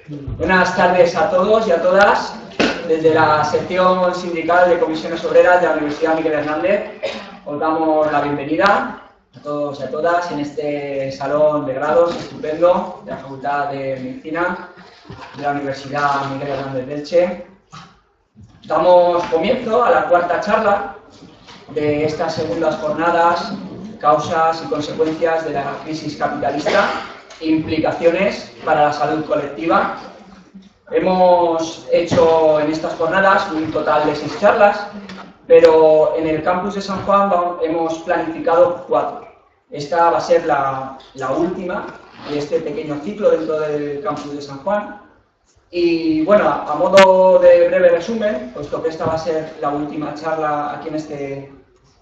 Buenas tardes a todos y a todas. Desde la sección sindical de comisiones obreras de la Universidad Miguel Hernández os damos la bienvenida a todos y a todas en este salón de grados estupendo de la Facultad de Medicina de la Universidad Miguel Hernández de Elche. Damos comienzo a la cuarta charla de estas segundas jornadas, causas y consecuencias de la crisis capitalista, implicaciones para la salud colectiva. Hemos hecho en estas jornadas un total de 6 charlas, pero en el campus de San Juan hemos planificado 4. Esta va a ser la última de este pequeño ciclo dentro del campus de San Juan. Y bueno, a modo de breve resumen, puesto que esta va a ser la última charla aquí en este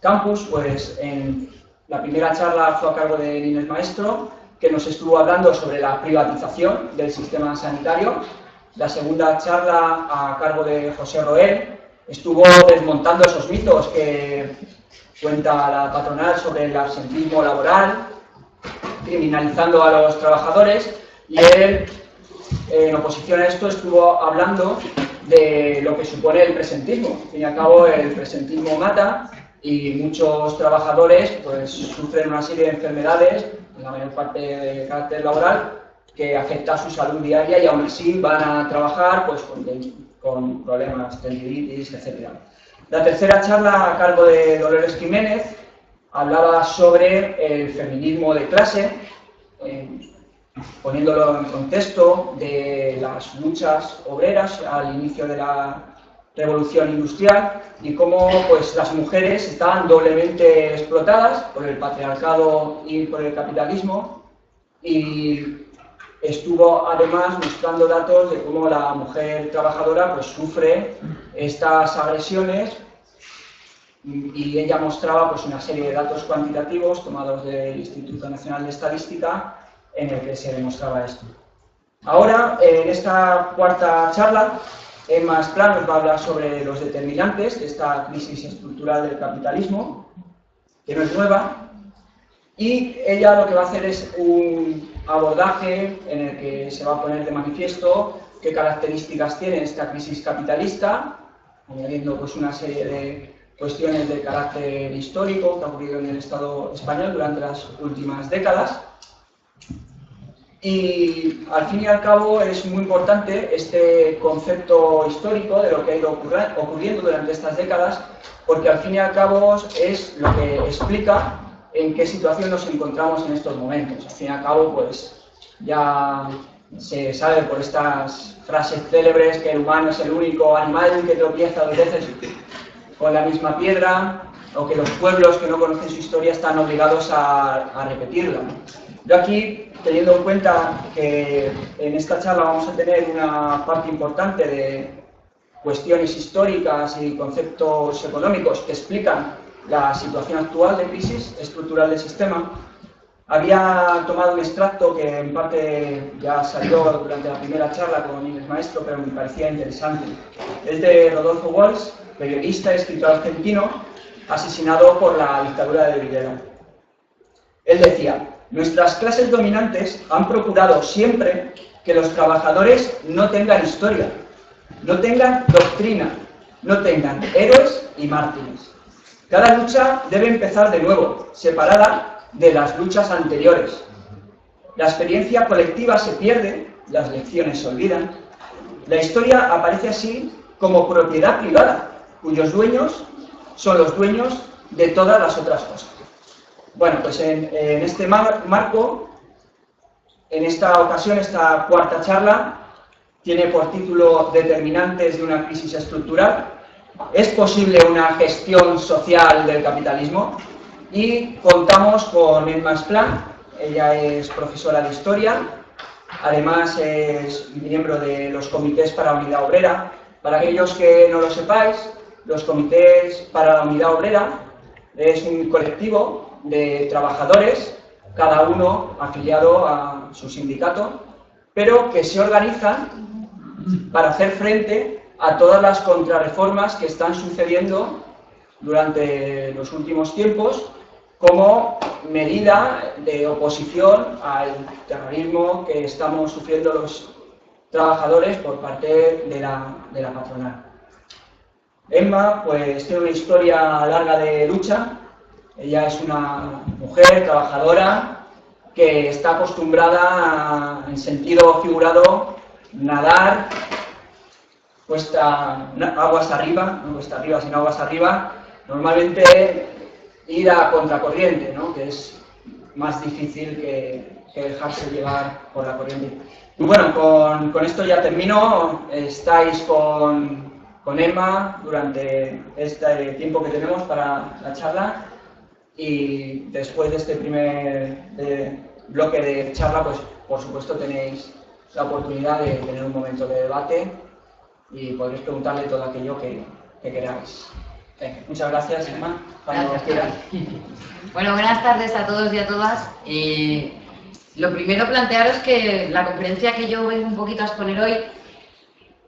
campus, pues en la primera charla fue a cargo de Inés Maestro, que nos estuvo hablando sobre la privatización del sistema sanitario. La segunda charla, a cargo de José Roel, estuvo desmontando esos mitos que cuenta la patronal sobre el absentismo laboral, criminalizando a los trabajadores, y él, en oposición a esto, estuvo hablando de lo que supone el presentismo. Al fin y al cabo, el presentismo mata y muchos trabajadores pues sufren una serie de enfermedades, la mayor parte de carácter laboral, que afecta a su salud diaria y aún así van a trabajar pues con problemas, tendinitis, etc. La tercera charla, a cargo de Dolores Jiménez, hablaba sobre el feminismo de clase, poniéndolo en contexto de las luchas obreras al inicio de la revolución industrial y cómo pues, las mujeres estaban doblemente explotadas por el patriarcado y por el capitalismo, y estuvo además mostrando datos de cómo la mujer trabajadora pues, sufre estas agresiones, y ella mostraba pues, una serie de datos cuantitativos tomados del Instituto Nacional de Estadística en el que se demostraba esto. Ahora, en esta cuarta charla, Emma Esplá nos va a hablar sobre los determinantes de esta crisis estructural del capitalismo, que no es nueva, y ella lo que va a hacer es un abordaje en el que se va a poner de manifiesto qué características tiene esta crisis capitalista, añadiendo pues, una serie de cuestiones de carácter histórico que ha ocurrido en el Estado español durante las últimas décadas. Y al fin y al cabo es muy importante este concepto histórico de lo que ha ido ocurriendo durante estas décadas, porque al fin y al cabo es lo que explica en qué situación nos encontramos en estos momentos. Al fin y al cabo, pues ya se sabe por estas frases célebres que el humano es el único animal que tropieza 2 veces con la misma piedra, o que los pueblos que no conocen su historia están obligados a repetirla. Yo aquí, teniendo en cuenta que en esta charla vamos a tener una parte importante de cuestiones históricas y conceptos económicos que explican la situación actual de crisis estructural del sistema, había tomado un extracto que en parte ya salió durante la primera charla con Inés Maestro, pero me parecía interesante. Es de Rodolfo Walsh, periodista y escritor argentino, asesinado por la dictadura de Videla. Él decía: nuestras clases dominantes han procurado siempre que los trabajadores no tengan historia, no tengan doctrina, no tengan héroes y mártires. Cada lucha debe empezar de nuevo, separada de las luchas anteriores. La experiencia colectiva se pierde, las lecciones se olvidan. La historia aparece así como propiedad privada, cuyos dueños son los dueños de todas las otras cosas. Bueno, pues en este marco, en esta ocasión, esta cuarta charla tiene por título Determinantes de una crisis estructural. ¿Es posible una gestión social del capitalismo? Y contamos con Emma Esplá. Ella es profesora de Historia, además es miembro de los comités para la unidad obrera. Para aquellos que no lo sepáis, los comités para la unidad obrera es un colectivo de trabajadores, cada uno afiliado a su sindicato, pero que se organizan para hacer frente a todas las contrarreformas que están sucediendo durante los últimos tiempos como medida de oposición al terrorismo que estamos sufriendo los trabajadores por parte de la patronal. Emma pues tiene una historia larga de lucha. Ella es una mujer trabajadora que está acostumbrada a, en sentido figurado, nadar aguas arriba, no cuesta arriba, sino aguas arriba, normalmente ir a contracorriente, ¿no? Que es más difícil que dejarse llevar por la corriente. Y bueno, con esto ya termino. Estáis con Emma durante este tiempo que tenemos para la charla, y después de este primer bloque de charla, pues por supuesto tenéis la oportunidad de tener un momento de debate y podréis preguntarle todo aquello que queráis. Muchas gracias, Emma. Cuando quieras. Bueno, buenas tardes a todos y a todas. Lo primero, plantearos que la conferencia que yo vengo un poquito a exponer hoy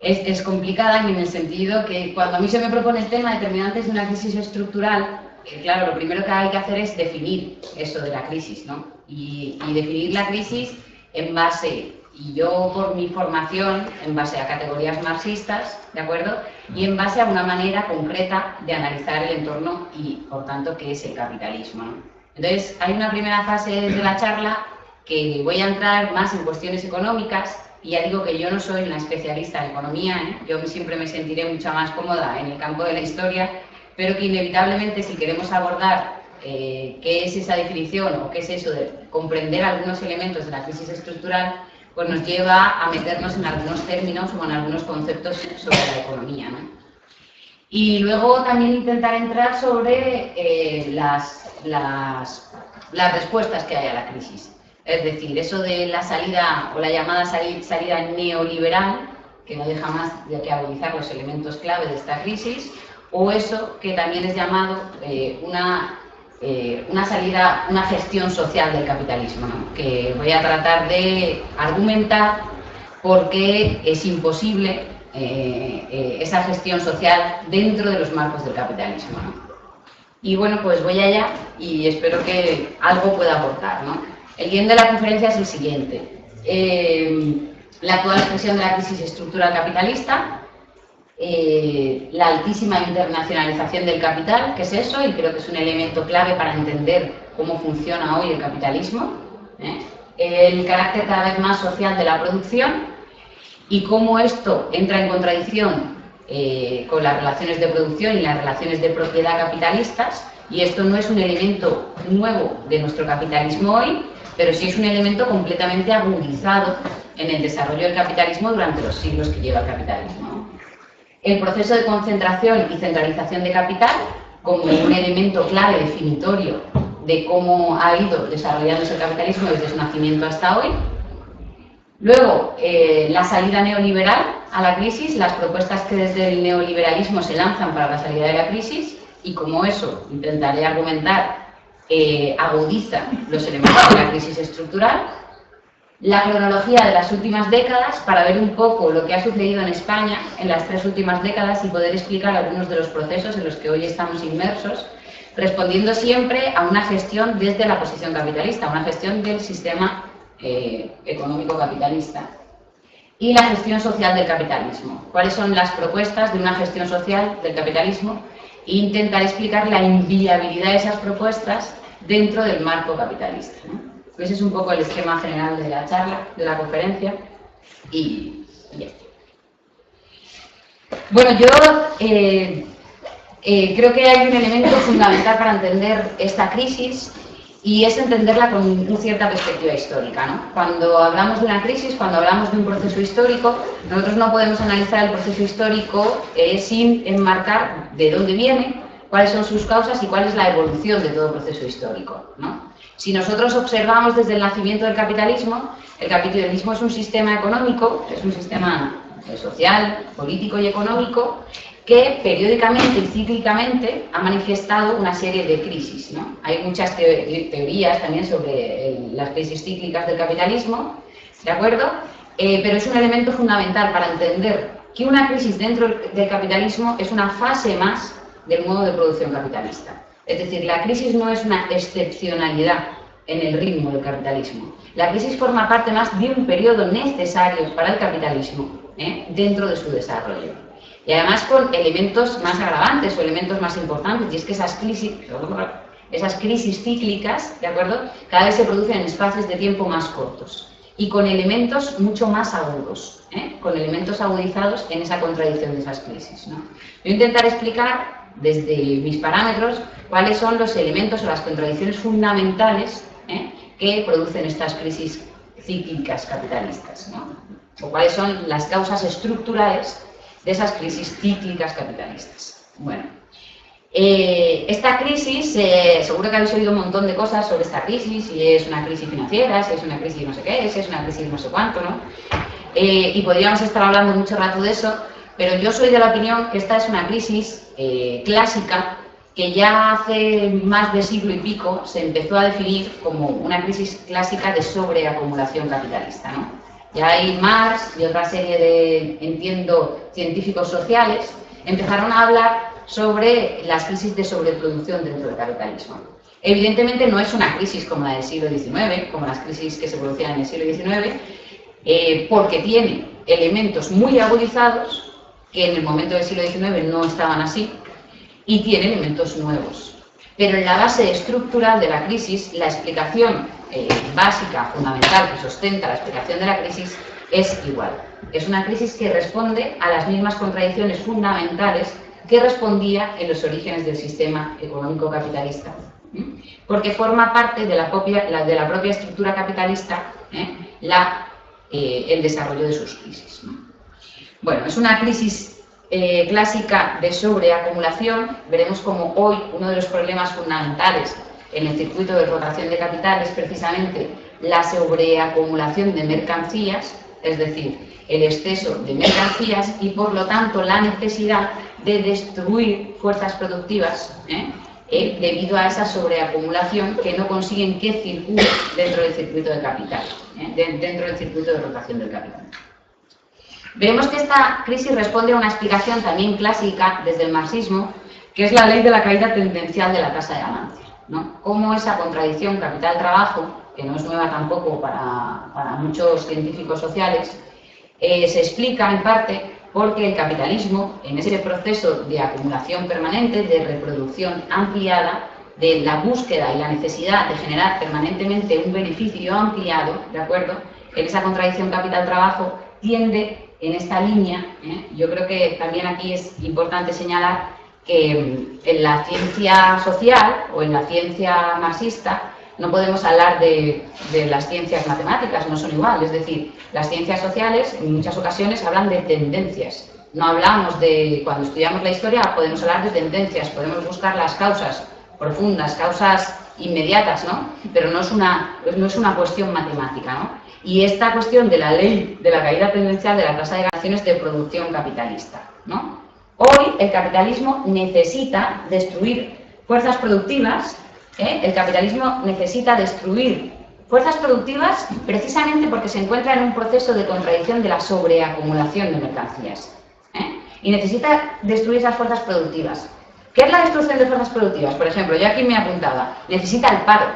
es complicada, en el sentido que cuando a mí se me propone el tema determinantes de una crisis estructural, claro, lo primero que hay que hacer es definir eso de la crisis, ¿no? Y definir la crisis en base, y yo por mi formación, en base a categorías marxistas, ¿de acuerdo? Y en base a una manera concreta de analizar el entorno y, por tanto, qué es el capitalismo, ¿no? Entonces, hay una primera fase de la charla que voy a entrar más en cuestiones económicas, y ya digo que yo no soy una especialista en economía, ¿eh? Yo siempre me sentiré mucho más cómoda en el campo de la historia, pero que inevitablemente, si queremos abordar qué es esa definición o qué es eso de comprender algunos elementos de la crisis estructural, pues nos lleva a meternos en algunos términos o en algunos conceptos sobre la economía, ¿no? Y luego también intentar entrar sobre las respuestas que hay a la crisis. Es decir, eso de la salida o la llamada salida neoliberal, que no deja más de que agudizar los elementos clave de esta crisis, o eso que también es llamado una salida, una gestión social del capitalismo, ¿no? Que voy a tratar de argumentar por qué es imposible esa gestión social dentro de los marcos del capitalismo, ¿no? Y bueno, pues voy allá y espero que algo pueda aportar, ¿no? El guión de la conferencia es el siguiente. La actual expresión de la crisis estructural capitalista, la altísima internacionalización del capital, que es eso, y creo que es un elemento clave para entender cómo funciona hoy el capitalismo, el carácter cada vez más social de la producción y cómo esto entra en contradicción con las relaciones de producción y las relaciones de propiedad capitalistas, y esto no es un elemento nuevo de nuestro capitalismo hoy, pero sí es un elemento completamente agudizado en el desarrollo del capitalismo durante los siglos que lleva el capitalismo. El proceso de concentración y centralización de capital como un elemento clave definitorio de cómo ha ido desarrollándose el capitalismo desde su nacimiento hasta hoy. Luego, la salida neoliberal a la crisis, las propuestas que desde el neoliberalismo se lanzan para la salida de la crisis, y cómo eso, intentaré argumentar, agudiza los elementos de la crisis estructural. La cronología de las últimas décadas, para ver un poco lo que ha sucedido en España en las 3 últimas décadas y poder explicar algunos de los procesos en los que hoy estamos inmersos, respondiendo siempre a una gestión desde la posición capitalista, una gestión del sistema económico capitalista. Y la gestión social del capitalismo. ¿Cuáles son las propuestas de una gestión social del capitalismo? E intentar explicar la inviabilidad de esas propuestas dentro del marco capitalista, ¿no? Ese es un poco el esquema general de la charla, de la conferencia, y ya. Bueno, yo creo que hay un elemento fundamental para entender esta crisis, y es entenderla con una cierta perspectiva histórica, ¿no? Cuando hablamos de una crisis, cuando hablamos de un proceso histórico, nosotros no podemos analizar el proceso histórico sin enmarcar de dónde viene, cuáles son sus causas y cuál es la evolución de todo proceso histórico, ¿no? Si nosotros observamos desde el nacimiento del capitalismo, el capitalismo es un sistema económico, es un sistema social, político y económico que periódicamente y cíclicamente ha manifestado una serie de crisis, ¿no? Hay muchas teorías también sobre las crisis cíclicas del capitalismo, ¿de acuerdo? Pero es un elemento fundamental para entender que una crisis dentro del capitalismo es una fase más del modo de producción capitalista. Es decir, la crisis no es una excepcionalidad en el ritmo del capitalismo. La crisis forma parte más de un periodo necesario para el capitalismo dentro de su desarrollo. Y además con elementos más agravantes o elementos más importantes, y es que esas crisis cíclicas, ¿de acuerdo?, cada vez se producen en espacios de tiempo más cortos y con elementos mucho más agudos, con elementos agudizados en esa contradicción de esas crisis, ¿no? Voy a intentar explicar desde mis parámetros cuáles son los elementos o las contradicciones fundamentales que producen estas crisis cíclicas capitalistas, ¿no? O cuáles son las causas estructurales de esas crisis cíclicas capitalistas. Bueno, esta crisis, seguro que habéis oído un montón de cosas sobre esta crisis, si es una crisis financiera, si es una crisis no sé qué, si es una crisis no sé cuánto, ¿no? Y podríamos estar hablando mucho rato de eso, pero yo soy de la opinión que esta es una crisis clásica que ya hace más de siglo y pico se empezó a definir como una crisis clásica de sobreacumulación capitalista, ¿no? Ya hay Marx y otra serie de, entiendo, científicos sociales empezaron a hablar sobre las crisis de sobreproducción dentro del capitalismo. Evidentemente no es una crisis como la del siglo XIX, como las crisis que se producían en el siglo XIX, porque tiene elementos muy agudizados que en el momento del siglo XIX no estaban así, y tiene elementos nuevos. Pero en la base estructural de la crisis, la explicación básica, fundamental, que sustenta la explicación de la crisis, es igual. Es una crisis que responde a las mismas contradicciones fundamentales que respondía en los orígenes del sistema económico capitalista, porque forma parte de la propia estructura capitalista el desarrollo de sus crisis, ¿no? Bueno, es una crisis clásica de sobreacumulación. Veremos como hoy uno de los problemas fundamentales en el circuito de rotación de capital es precisamente la sobreacumulación de mercancías, es decir, el exceso de mercancías y por lo tanto la necesidad de destruir fuerzas productivas debido a esa sobreacumulación que no consiguen que circule dentro del circuito de capital, dentro del circuito de rotación del capital. Veremos que esta crisis responde a una explicación también clásica desde el marxismo, que es la ley de la caída tendencial de la tasa de ganancia, ¿no? Cómo esa contradicción capital-trabajo, que no es nueva tampoco para muchos científicos sociales, se explica en parte porque el capitalismo, en ese proceso de acumulación permanente, de reproducción ampliada, de la búsqueda y la necesidad de generar permanentemente un beneficio ampliado, ¿de acuerdo?, en esa contradicción capital-trabajo, tiende en esta línea. Yo creo que también aquí es importante señalar que en la ciencia social o en la ciencia marxista no podemos hablar de las ciencias matemáticas, no son igual. Es decir, las ciencias sociales en muchas ocasiones hablan de tendencias. No hablamos de, cuando estudiamos la historia, podemos hablar de tendencias, podemos buscar las causas profundas, causas inmediatas, ¿no? Pero no es una cuestión matemática, ¿no? Y esta cuestión de la ley de la caída tendencial de la tasa de ganancias de producción capitalista, ¿no? Hoy el capitalismo necesita destruir fuerzas productivas. El capitalismo necesita destruir fuerzas productivas precisamente porque se encuentra en un proceso de contradicción de la sobreacumulación de mercancías. Y necesita destruir esas fuerzas productivas. ¿Qué es la destrucción de fuerzas productivas? Por ejemplo, yo aquí me apuntaba, necesita el paro.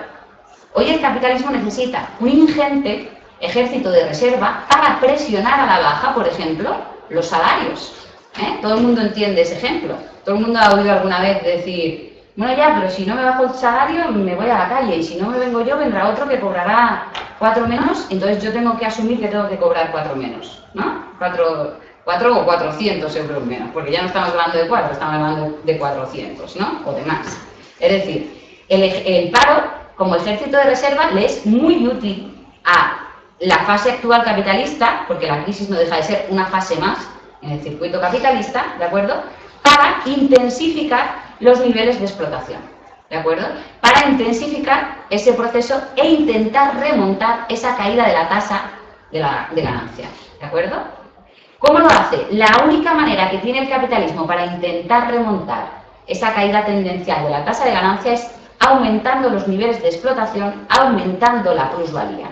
Hoy el capitalismo necesita un ingente ejército de reserva para presionar a la baja, por ejemplo, los salarios. Todo el mundo entiende ese ejemplo. Todo el mundo ha oído alguna vez decir, bueno, ya, pero si no me bajo el salario me voy a la calle, y si no me vengo yo vendrá otro que cobrará 4 menos, entonces yo tengo que asumir que tengo que cobrar 4 menos, ¿no? 4 o 400 euros menos, porque ya no estamos hablando de 4, estamos hablando de 400, ¿no? O de más. Es decir, el paro como ejército de reserva le es muy útil a la fase actual capitalista, porque la crisis no deja de ser una fase más en el circuito capitalista, ¿de acuerdo?, para intensificar los niveles de explotación, ¿de acuerdo?, para intensificar ese proceso e intentar remontar esa caída de la tasa de ganancia, ¿de acuerdo? ¿Cómo lo hace? La única manera que tiene el capitalismo para intentar remontar esa caída tendencial de la tasa de ganancia es aumentando los niveles de explotación, aumentando la plusvalía.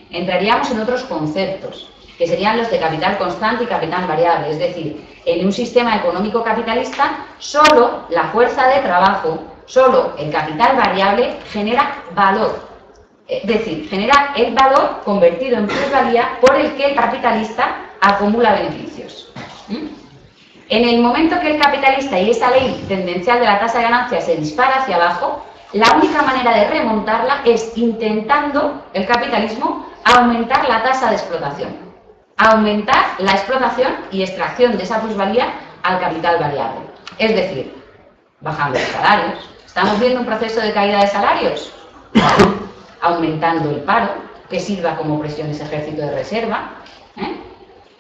Entraríamos en otros conceptos, que serían los de capital constante y capital variable. Es decir, en un sistema económico capitalista, solo la fuerza de trabajo, solo el capital variable genera valor. Es decir, genera el valor convertido en plusvalía por el que el capitalista acumula beneficios. En el momento que el capitalista y esa ley tendencial de la tasa de ganancia se dispara hacia abajo, la única manera de remontarla es intentando el capitalismo aumentar la tasa de explotación, aumentar la explotación y extracción de esa plusvalía al capital variable. Es decir, bajando los salarios. ¿Estamos viendo un proceso de caída de salarios? Aumentando el paro, que sirva como presión ese ejército de reserva,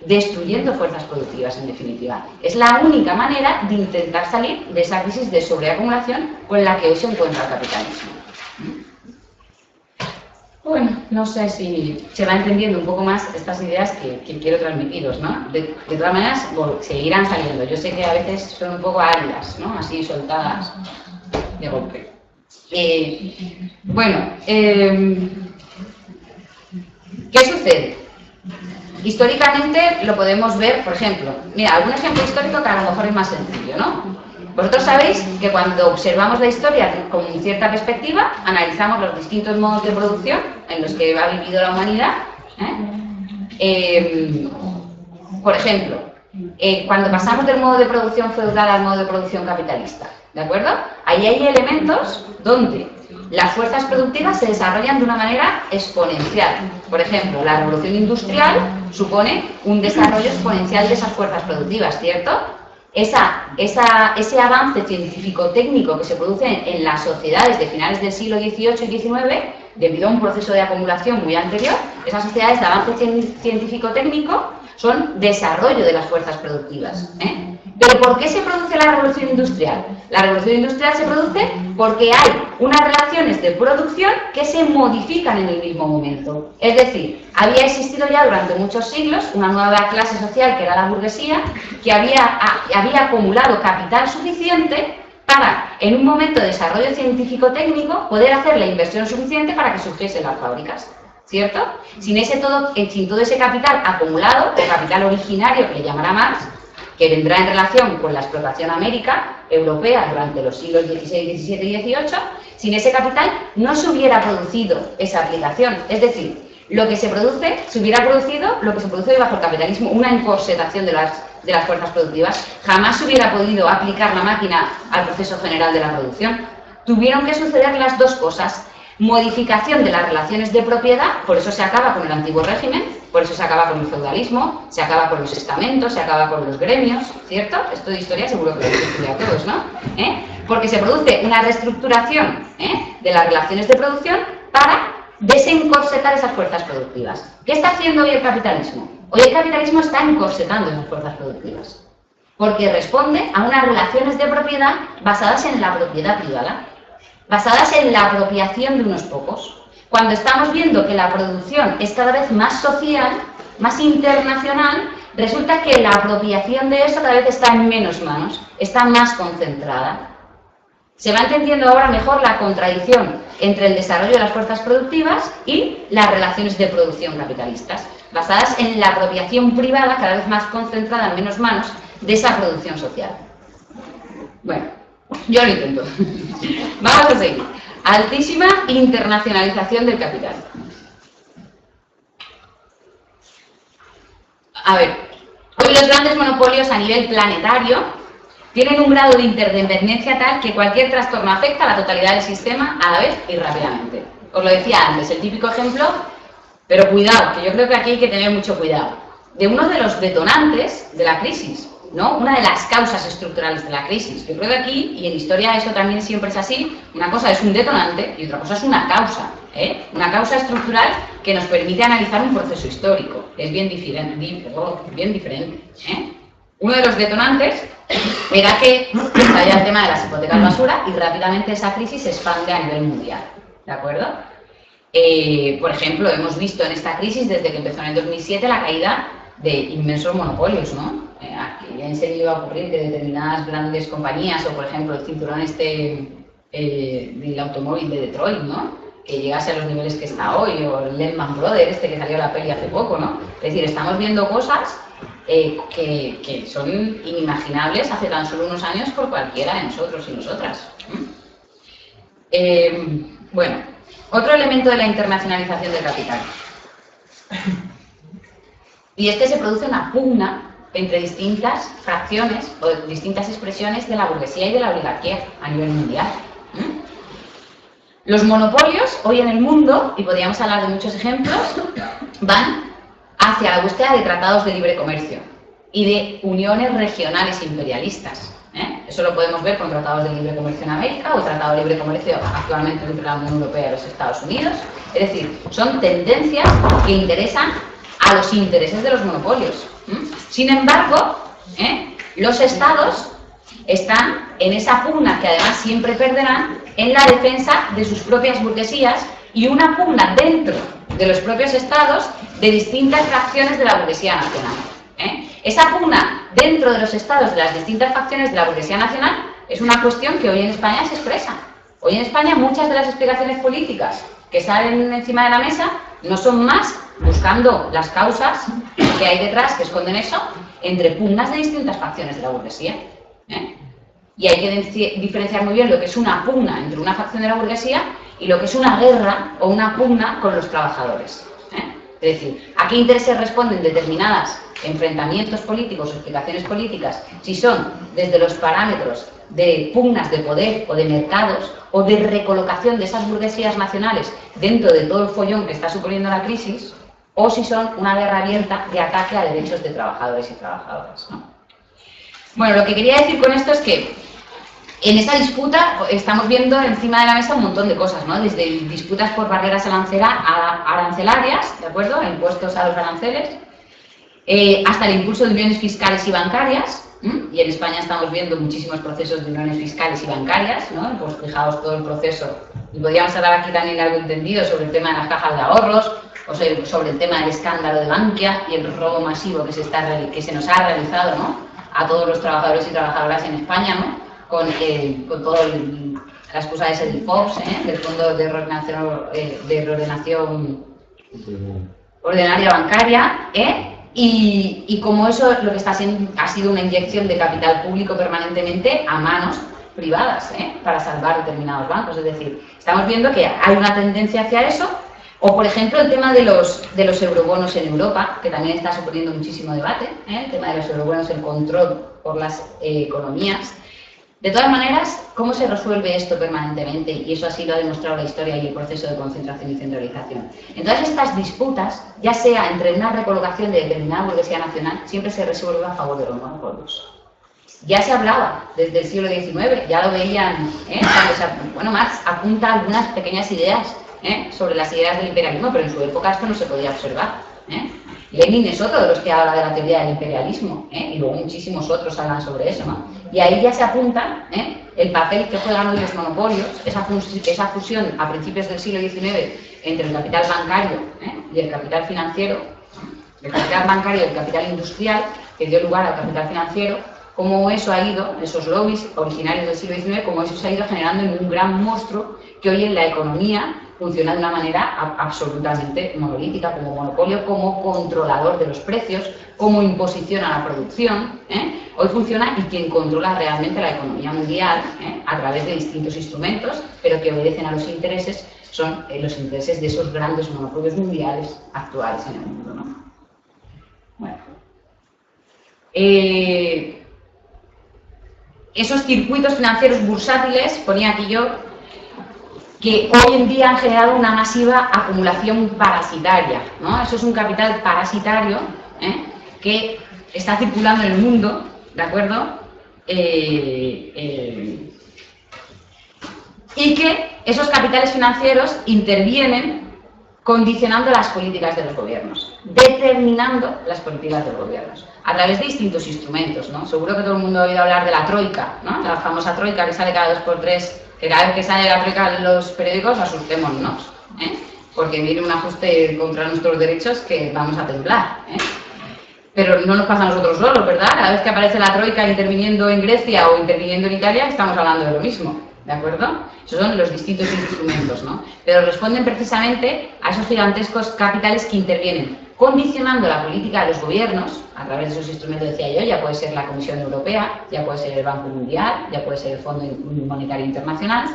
destruyendo fuerzas productivas, en definitiva. Es la única manera de intentar salir de esa crisis de sobreacumulación con la que hoy se encuentra el capitalismo. Bueno, no sé si se va entendiendo un poco más estas ideas que quiero transmitiros, ¿no? De todas maneras, seguirán saliendo. Yo sé que a veces son un poco áridas, ¿no? Así soltadas de golpe. ¿Qué sucede? Históricamente lo podemos ver, por ejemplo, mira, algún ejemplo histórico que a lo mejor es más sencillo, ¿no? Vosotros sabéis que cuando observamos la historia con cierta perspectiva, analizamos los distintos modos de producción en los que ha vivido la humanidad. Por ejemplo, cuando pasamos del modo de producción feudal al modo de producción capitalista, ¿de acuerdo? Ahí hay elementos donde las fuerzas productivas se desarrollan de una manera exponencial. Por ejemplo, la revolución industrial supone un desarrollo exponencial de esas fuerzas productivas, ¿cierto? Ese avance científico-técnico que se produce en las sociedades de finales del siglo XVIII y XIX, debido a un proceso de acumulación muy anterior, esas sociedades de avance científico-técnico son desarrollo de las fuerzas productivas. ¿Pero por qué se produce la revolución industrial? La revolución industrial se produce porque hay unas relaciones de producción que se modifican en el mismo momento. Es decir, había existido ya durante muchos siglos una nueva clase social que era la burguesía, que había acumulado capital suficiente para, en un momento de desarrollo científico-técnico, poder hacer la inversión suficiente para que surgiesen las fábricas. ¿Cierto? Sin todo ese capital acumulado, o capital originario, que le llamará Marx, que vendrá en relación con la explotación europea durante los siglos XVI, XVII y XVIII, sin ese capital no se hubiera producido esa aplicación. Es decir, lo que se produce, se hubiera producido lo que se produce bajo el capitalismo, una encorsetación de las fuerzas productivas. Jamás se hubiera podido aplicar la máquina al proceso general de la producción. Tuvieron que suceder las dos cosas. Modificación de las relaciones de propiedad, por eso se acaba con el antiguo régimen, por eso se acaba con el feudalismo, se acaba con los estamentos, se acaba con los gremios, ¿cierto? Esto de historia seguro que lo habéis estudiado todos, ¿no? Porque se produce una reestructuración de las relaciones de producción para desencorsetar esas fuerzas productivas. ¿Qué está haciendo hoy el capitalismo? Hoy el capitalismo está encorsetando esas fuerzas productivas, porque responde a unas relaciones de propiedad basadas en la propiedad privada, basadas en la apropiación de unos pocos. Cuando estamos viendo que la producción es cada vez más social, más internacional, resulta que la apropiación de eso cada vez está en menos manos, está más concentrada. Se va entendiendo ahora mejor la contradicción entre el desarrollo de las fuerzas productivas y las relaciones de producción capitalistas, basadas en la apropiación privada cada vez más concentrada en menos manos de esa producción social. Bueno, yo lo intento. Vamos a seguir. Altísima internacionalización del capital. A ver, hoy los grandes monopolios a nivel planetario tienen un grado de interdependencia tal que cualquier trastorno afecta a la totalidad del sistema a la vez y rápidamente. Os lo decía antes, el típico ejemplo, pero cuidado, que yo creo que aquí hay que tener mucho cuidado, de uno de los detonantes de la crisis, ¿no? Una de las causas estructurales de la crisis. Yo creo que aquí, y en historia eso también siempre es así, una cosa es un detonante y otra cosa es una causa, una causa estructural que nos permite analizar un proceso histórico. Es bien diferente. Uno de los detonantes era que estalla el tema de las hipotecas basura y rápidamente esa crisis se expande a nivel mundial. ¿De acuerdo? Por ejemplo, hemos visto en esta crisis, desde que empezó en el 2007, la caída de inmensos monopolios, ¿no? Aquí ya enseguida iba a ocurrir que determinadas grandes compañías, o por ejemplo el cinturón del automóvil de Detroit, ¿no? Que llegase a los niveles que está hoy, o el Lehman Brothers, que salió la peli hace poco, ¿no? Es decir, estamos viendo cosas que son inimaginables hace tan solo unos años por cualquiera de nosotros y nosotras. Bueno, Otro elemento de la internacionalización del capital. Y es que se produce una pugna entre distintas fracciones o distintas expresiones de la burguesía y de la oligarquía a nivel mundial. Los monopolios hoy en el mundo, y podríamos hablar de muchos ejemplos, van hacia la búsqueda de tratados de libre comercio y de uniones regionales imperialistas. Eso lo podemos ver con tratados de libre comercio en América o tratado de libre comercio actualmente entre la Unión Europea y los Estados Unidos. Es decir, son tendencias que interesan a los intereses de los monopolios. Sin embargo, los estados están en esa pugna, que además siempre perderán, en la defensa de sus propias burguesías y una pugna dentro de los propios estados de distintas fracciones de la burguesía nacional. Esa pugna dentro de los estados de las distintas facciones de la burguesía nacional es una cuestión que hoy en España se expresa. Hoy en España muchas de las explicaciones políticas que salen encima de la mesa no son más buscando las causas que hay detrás, que esconden eso, entre pugnas de distintas facciones de la burguesía. Y hay que diferenciar muy bien lo que es una pugna entre una facción de la burguesía y lo que es una guerra o una pugna con los trabajadores. Es decir, ¿a qué intereses responden determinados enfrentamientos políticos o explicaciones políticas? Si son desde los parámetros de pugnas de poder o de mercados o de recolocación de esas burguesías nacionales dentro de todo el follón que está suponiendo la crisis, o si son una guerra abierta de ataque a derechos de trabajadores y trabajadoras, ¿no? Bueno, lo que quería decir con esto es que en esta disputa estamos viendo encima de la mesa un montón de cosas, ¿no? Desde disputas por barreras arancelarias, ¿de acuerdo?, impuestos a los aranceles, hasta el impulso de uniones fiscales y bancarias, y en España estamos viendo muchísimos procesos de uniones fiscales y bancarias, ¿no? Pues fijaos todo el proceso, y podríamos hablar aquí también de algo entendido sobre el tema de las cajas de ahorros, o sobre el tema del escándalo de Bankia y el robo masivo que se nos ha realizado, ¿no?, a todos los trabajadores y trabajadoras en España, ¿no?, con toda la excusa ese del FOBS, del Fondo de Reordenación Ordinaria Bancaria, y como eso lo que está haciendo ha sido una inyección de capital público permanentemente a manos privadas, para salvar determinados bancos. Es decir, estamos viendo que hay una tendencia hacia eso. O, por ejemplo, el tema de los eurobonos en Europa, que también está suponiendo muchísimo debate, el tema de los eurobonos, el control por las economías. De todas maneras, ¿cómo se resuelve esto permanentemente? Y eso así lo ha demostrado la historia y el proceso de concentración y centralización. En todas estas disputas, ya sea entre una recolocación de determinada burguesía nacional, siempre se resuelve a favor de los monopolios. Ya se hablaba desde el siglo XIX, ya lo veían, bueno, Marx apunta algunas pequeñas ideas sobre las ideas del imperialismo, pero en su época esto no se podía observar. Lenin es otro de los que habla de la teoría del imperialismo, y luego muchísimos otros hablan sobre eso, ¿no? Y ahí ya se apunta el papel que juegan hoy los monopolios, esa fusión a principios del siglo XIX entre el capital bancario y el capital financiero, el capital bancario y el capital industrial, que dio lugar al capital financiero, cómo eso ha ido, esos lobbies originarios del siglo XIX, cómo eso se ha ido generando en un gran monstruo que hoy en la economía funciona de una manera absolutamente monolítica, como monopolio, como controlador de los precios, como imposición a la producción. Hoy funciona, y quien controla realmente la economía mundial a través de distintos instrumentos, pero que obedecen a los intereses, son los intereses de esos grandes monopolios mundiales actuales en el mundo, ¿no? Bueno. Esos circuitos financieros bursátiles, ponía aquí yo, que hoy en día han generado una masiva acumulación parasitaria, ¿no? Eso es un capital parasitario que está circulando en el mundo, ¿de acuerdo? Y que esos capitales financieros intervienen condicionando las políticas de los gobiernos, determinando las políticas de los gobiernos, a través de distintos instrumentos, ¿no? Seguro que todo el mundo ha oído hablar de la troika, ¿no? La famosa troika que sale cada 2x3, que cada vez que sale la troika en los periódicos, asustémonos, porque viene un ajuste contra nuestros derechos que vamos a temblar, Pero no nos pasa a nosotros solos, ¿verdad? Cada vez que aparece la troika interviniendo en Grecia o interviniendo en Italia, estamos hablando de lo mismo, ¿de acuerdo? Esos son los distintos instrumentos, ¿no? Pero responden precisamente a esos gigantescos capitales que intervienen, condicionando la política de los gobiernos a través de esos instrumentos, decía yo, ya puede ser la Comisión Europea, ya puede ser el Banco Mundial, ya puede ser el Fondo Monetario Internacional,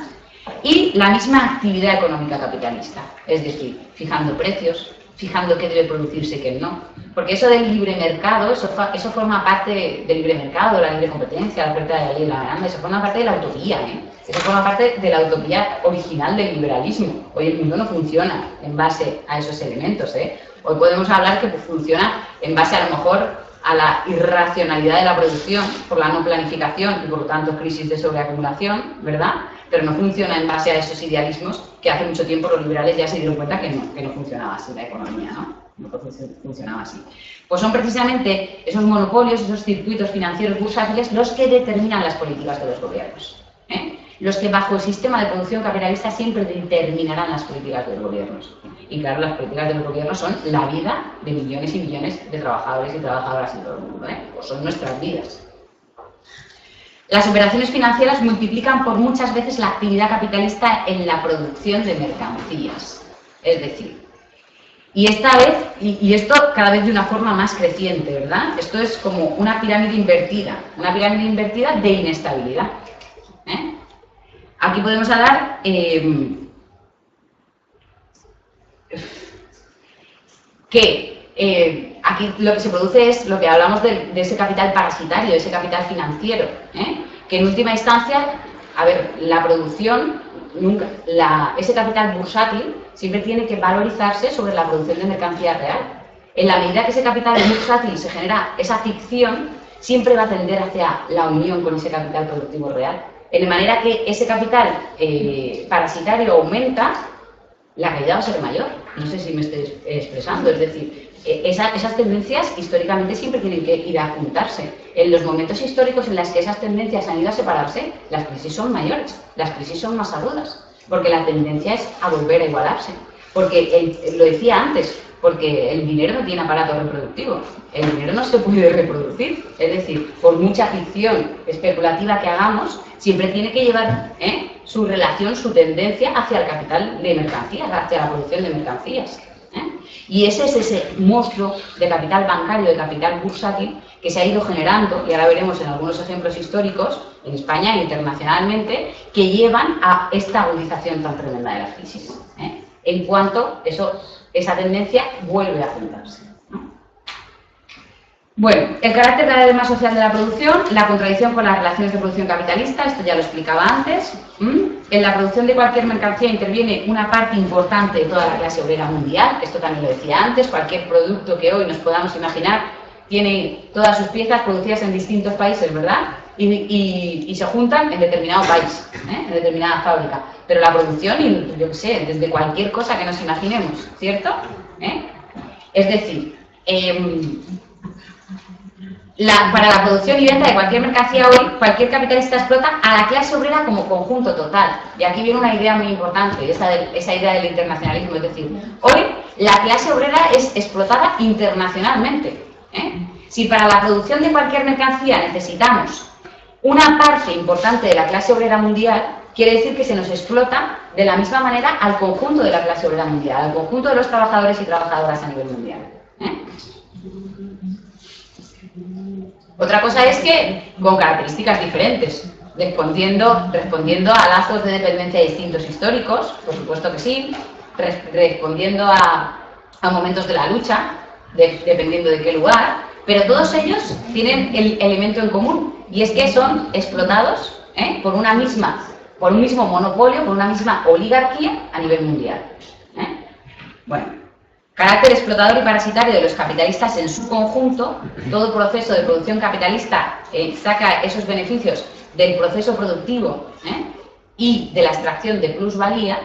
y la misma actividad económica capitalista, es decir, fijando precios, fijando qué debe producirse y qué no. Porque eso del libre mercado, eso forma parte del libre mercado, la libre competencia, la oferta de la ley de la demanda, eso forma parte de la utopía, eso forma parte de la utopía original del liberalismo. Hoy el mundo no funciona en base a esos elementos, Hoy podemos hablar que funciona en base a lo mejor a la irracionalidad de la producción por la no planificación y por lo tanto crisis de sobreacumulación, ¿verdad? Pero no funciona en base a esos idealismos que hace mucho tiempo los liberales ya se dieron cuenta que no funcionaba así la economía, no funcionaba así. Pues son precisamente esos monopolios, esos circuitos financieros bursátiles los que determinan las políticas de los gobiernos, los que bajo el sistema de producción capitalista siempre determinarán las políticas de los gobiernos. Y claro, las políticas de los gobiernos son la vida de millones y millones de trabajadores y trabajadoras en todo el mundo, pues son nuestras vidas. Las operaciones financieras multiplican por muchas veces la actividad capitalista en la producción de mercancías. Es decir, y esta vez, y esto cada vez de una forma más creciente, ¿verdad? Esto es como una pirámide invertida de inestabilidad. Aquí podemos hablar aquí lo que se produce es lo que hablamos de ese capital parasitario, de ese capital financiero, que en última instancia, a ver, la producción, ese capital bursátil siempre tiene que valorizarse sobre la producción de mercancía real. En la medida que ese capital bursátil se genera esa ficción, siempre va a tender hacia la unión con ese capital productivo real. De manera que ese capital parasitario aumenta, la caída va a ser mayor. No sé si me estoy expresando. Es decir, esas tendencias históricamente siempre tienen que ir a juntarse. En los momentos históricos en los que esas tendencias han ido a separarse, las crisis son mayores, las crisis son más agudas, porque la tendencia es a volver a igualarse. Porque, lo decía antes, porque el dinero no tiene aparato reproductivo, el dinero no se puede reproducir, es decir, por mucha ficción especulativa que hagamos, siempre tiene que llevar su relación, su tendencia hacia el capital de mercancías, hacia la producción de mercancías. Y ese es ese monstruo de capital bancario, de capital bursátil, que se ha ido generando, y ahora veremos en algunos ejemplos históricos, en España e internacionalmente, que llevan a esta agudización tan tremenda de la crisis. En cuanto esa tendencia vuelve a juntarse. Bueno, el carácter cada vez más social de la producción, la contradicción con las relaciones de producción capitalista, esto ya lo explicaba antes. En la producción de cualquier mercancía interviene una parte importante de toda la clase obrera mundial, esto también lo decía antes, cualquier producto que hoy nos podamos imaginar tiene todas sus piezas producidas en distintos países, ¿verdad? Y se juntan en determinado país, en determinada fábrica. Pero la producción, yo qué sé, desde cualquier cosa que nos imaginemos, ¿cierto? Es decir, para la producción y venta de cualquier mercancía hoy, cualquier capitalista explota a la clase obrera como conjunto total. Y aquí viene una idea muy importante, esa idea del internacionalismo. Es decir, hoy la clase obrera es explotada internacionalmente. Si para la producción de cualquier mercancía necesitamos una parte importante de la clase obrera mundial, quiere decir que se nos explota de la misma manera al conjunto de la clase obrera mundial, al conjunto de los trabajadores y trabajadoras a nivel mundial. Otra cosa es que con características diferentes, respondiendo a lazos de dependencia distintos históricos, por supuesto que sí, respondiendo a momentos de la lucha, dependiendo de qué lugar, pero todos ellos tienen el elemento en común, y es que son explotados por un mismo monopolio, por una misma oligarquía a nivel mundial. Bueno, carácter explotador y parasitario de los capitalistas en su conjunto, todo proceso de producción capitalista saca esos beneficios del proceso productivo y de la extracción de plusvalía,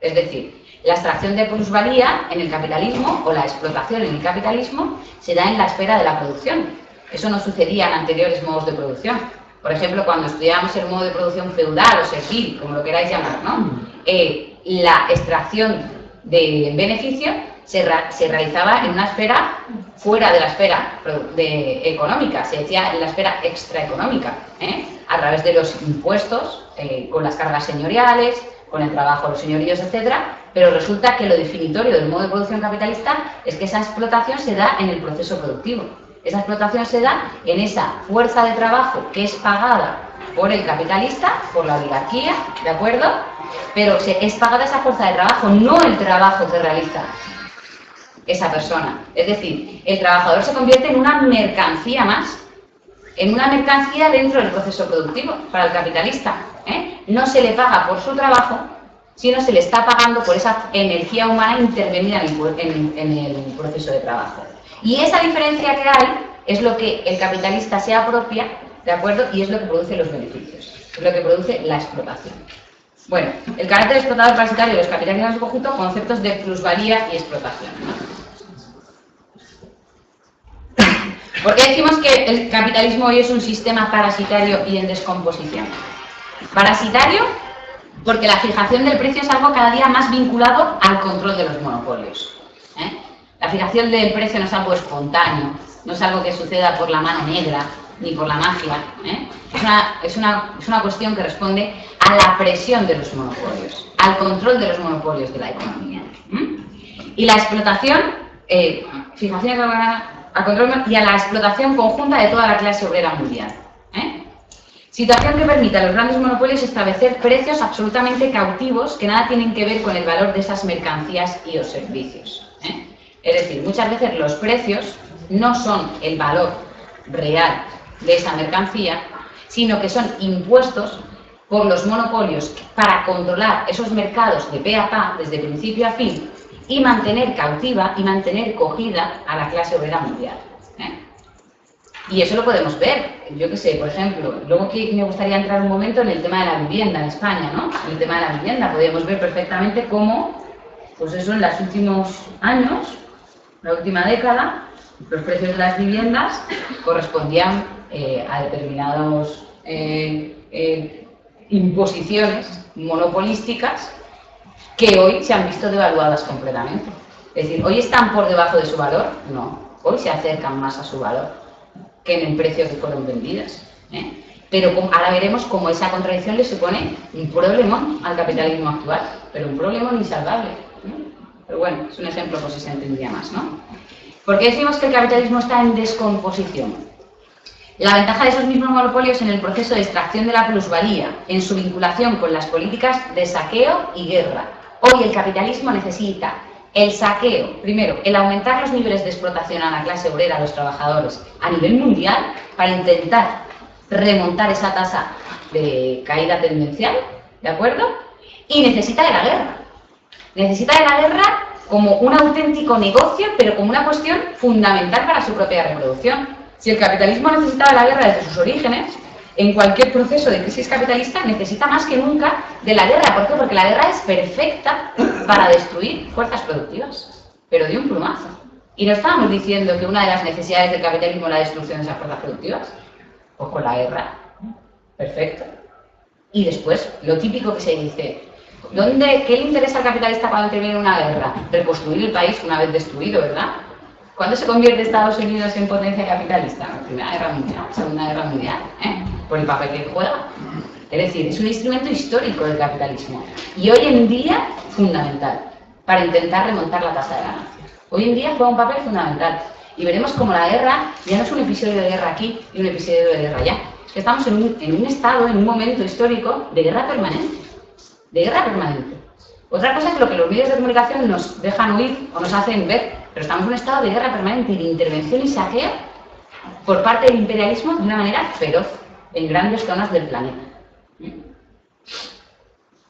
es decir, la extracción de plusvalía en el capitalismo o la explotación en el capitalismo se da en la esfera de la producción. Eso no sucedía en anteriores modos de producción. Por ejemplo, cuando estudiábamos el modo de producción feudal o servil, como lo queráis llamar, ¿no? La extracción de beneficio se realizaba en una esfera fuera de la esfera económica, se decía en la esfera extraeconómica, a través de los impuestos, con las cargas señoriales, con el trabajo de los señoríos, etcétera, pero resulta que lo definitorio del modo de producción capitalista es que esa explotación se da en el proceso productivo. Esa explotación se da en esa fuerza de trabajo que es pagada por el capitalista, por la oligarquía, ¿de acuerdo? pero es pagada esa fuerza de trabajo, no el trabajo que realiza esa persona. Es decir, el trabajador se convierte en una mercancía más, en una mercancía dentro del proceso productivo para el capitalista. No se le paga por su trabajo, sino se le está pagando por esa energía humana intervenida en el proceso de trabajo. Y esa diferencia que hay es lo que el capitalista se apropia, ¿de acuerdo? Y es lo que produce los beneficios, es lo que produce la explotación. Bueno, el carácter explotador parasitario de los capitalistas en su conjunto, conceptos de plusvalía y explotación, ¿no? ¿Por qué decimos que el capitalismo hoy es un sistema parasitario y en descomposición? Parasitario porque la fijación del precio es algo cada día más vinculado al control de los monopolios. La fijación del precio no es algo espontáneo, no es algo que suceda por la mano negra ni por la magia. Es una cuestión que responde a la presión de los monopolios, al control de los monopolios de la economía. Y la explotación, fijación al control y a la explotación conjunta de toda la clase obrera mundial. Situación que permite a los grandes monopolios establecer precios absolutamente cautivos que nada tienen que ver con el valor de esas mercancías y los servicios. Es decir, muchas veces los precios no son el valor real de esa mercancía, sino que son impuestos por los monopolios para controlar esos mercados de pe a pa, desde principio a fin, y mantener cautiva y mantener cogida a la clase obrera mundial. Y eso lo podemos ver, yo qué sé, por ejemplo, luego que me gustaría entrar un momento en el tema de la vivienda en España, ¿no? En el tema de la vivienda podemos ver perfectamente cómo, pues eso, en los últimos años, la última década, los precios de las viviendas correspondían a determinadas imposiciones monopolísticas que hoy se han visto devaluadas completamente. Es decir, ¿hoy están por debajo de su valor? No, hoy se acercan más a su valor que en el precio que fueron vendidas. Pero ahora veremos cómo esa contradicción le supone un problemón al capitalismo actual, pero un problemón insalvable. Pero bueno, es un ejemplo por si se entendía más, ¿no? ¿Por qué decimos que el capitalismo está en descomposición? La ventaja de esos mismos monopolios en el proceso de extracción de la plusvalía, en su vinculación con las políticas de saqueo y guerra. Hoy el capitalismo necesita el saqueo, primero, el aumentar los niveles de explotación a la clase obrera, a los trabajadores, a nivel mundial, para intentar remontar esa tasa de caída tendencial, ¿de acuerdo? Y necesita de la guerra. Necesita de la guerra como un auténtico negocio, pero como una cuestión fundamental para su propia reproducción. Si el capitalismo necesitaba la guerra desde sus orígenes, en cualquier proceso de crisis capitalista necesita más que nunca de la guerra. ¿Por qué? Porque la guerra es perfecta para destruir fuerzas productivas, pero de un plumazo. Y no estábamos diciendo que una de las necesidades del capitalismo es la destrucción de esas fuerzas productivas. Pues con la guerra, perfecto. Y después, lo típico que se dice, ¿qué le interesa al capitalista cuando termine una guerra? Reconstruir el país una vez destruido, ¿verdad? ¿Cuándo se convierte Estados Unidos en potencia capitalista? Primera Guerra Mundial, Segunda Guerra Mundial, por el papel que juega. Es decir, es un instrumento histórico del capitalismo y hoy en día fundamental para intentar remontar la tasa de ganancias. Hoy en día juega un papel fundamental y veremos cómo la guerra ya no es un episodio de guerra aquí y un episodio de guerra allá. Es que estamos en un estado, en un momento histórico de guerra permanente. De guerra permanente. Otra cosa es lo que los medios de comunicación nos dejan oír o nos hacen ver, pero estamos en un estado de guerra permanente, de intervención y saqueo por parte del imperialismo de una manera feroz en grandes zonas del planeta.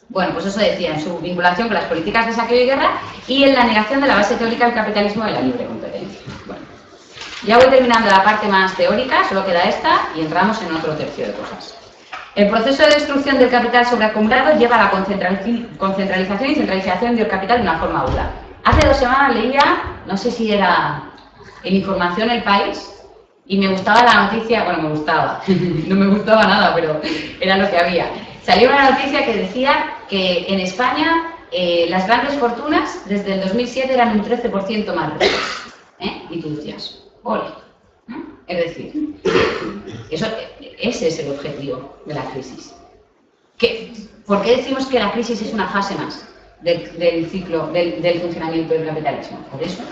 Bueno, pues eso decía, en su vinculación con las políticas de saqueo y guerra y en la negación de la base teórica del capitalismo de la libre competencia. Bueno, ya voy terminando la parte más teórica, solo queda esta y entramos en otro tercio de cosas. El proceso de destrucción del capital sobreacumulado lleva a la concentralización y centralización del capital de una forma aguda. Hace 2 semanas leía, no sé si era en Información El País, y me gustaba la noticia, bueno, me gustaba, no me gustaba nada, pero era lo que había. Salió una noticia que decía que en España las grandes fortunas desde el 2007 eran un 13% más ricas. Y tú decías, ¡ole! Es decir, ese es el objetivo de la crisis. ¿Por qué decimos que la crisis es una fase más del ciclo, del funcionamiento del capitalismo? Por eso,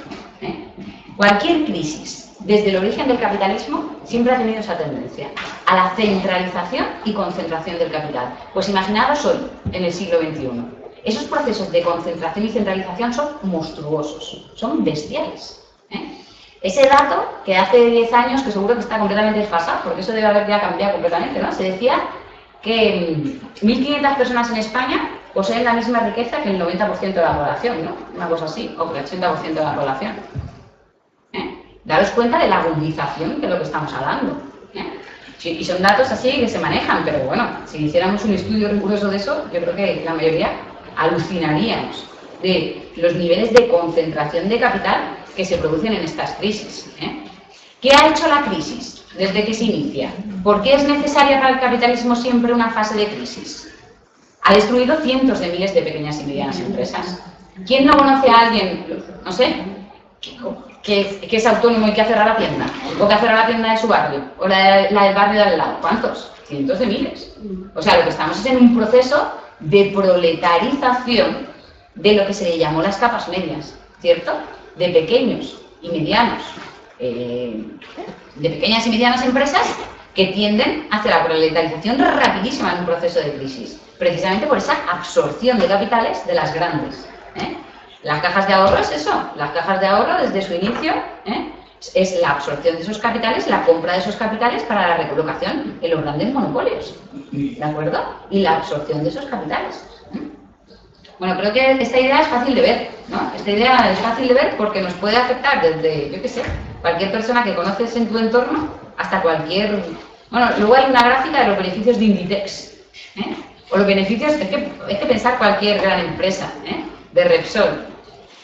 cualquier crisis desde el origen del capitalismo, siempre ha tenido esa tendencia a la centralización y concentración del capital. Pues imaginaros hoy, en el siglo XXI, esos procesos de concentración y centralización son monstruosos, son bestiales, ¿eh? Ese dato que hace 10 años, que seguro que está completamente desfasado, porque eso debe haber ya cambiado completamente, ¿no? Se decía que 1.500 personas en España poseen la misma riqueza que el 90% de la población, ¿no? Una cosa así, o que el 80% de la población. Daros cuenta de la agudización de lo que estamos hablando, ¿eh? Sí, y son datos así que se manejan, pero bueno, si hiciéramos un estudio riguroso de eso, yo creo que la mayoría alucinaríamos de los niveles de concentración de capital que se producen en estas crisis, ¿eh? ¿Qué ha hecho la crisis desde que se inicia? ¿Por qué es necesaria para el capitalismo siempre una fase de crisis? Ha destruido cientos de miles de pequeñas y medianas empresas. ¿Quién no conoce a alguien, no sé, que es autónomo y que ha cerrado la tienda? ¿O que ha cerrado la tienda de su barrio? ¿O la del barrio de al lado? ¿Cuántos? Cientos de miles. O sea, lo que estamos es en un proceso de proletarización de lo que se le llamó las capas medias, ¿cierto? De pequeños y medianos, de pequeñas y medianas empresas que tienden hacia la proletarización rapidísima en un proceso de crisis, precisamente por esa absorción de capitales de las grandes, ¿eh? Las cajas de ahorro es eso, las cajas de ahorro desde su inicio, ¿eh? Es la absorción de esos capitales, la compra de esos capitales para la recolocación en los grandes monopolios, ¿de acuerdo? Y la absorción de esos capitales, ¿eh? Bueno, creo que esta idea es fácil de ver, ¿no? Esta idea es fácil de ver porque nos puede afectar desde, yo qué sé, cualquier persona que conoces en tu entorno hasta cualquier... Bueno, luego hay una gráfica de los beneficios de Inditex, ¿eh? O los beneficios, es que pensar cualquier gran empresa, ¿eh? De Repsol,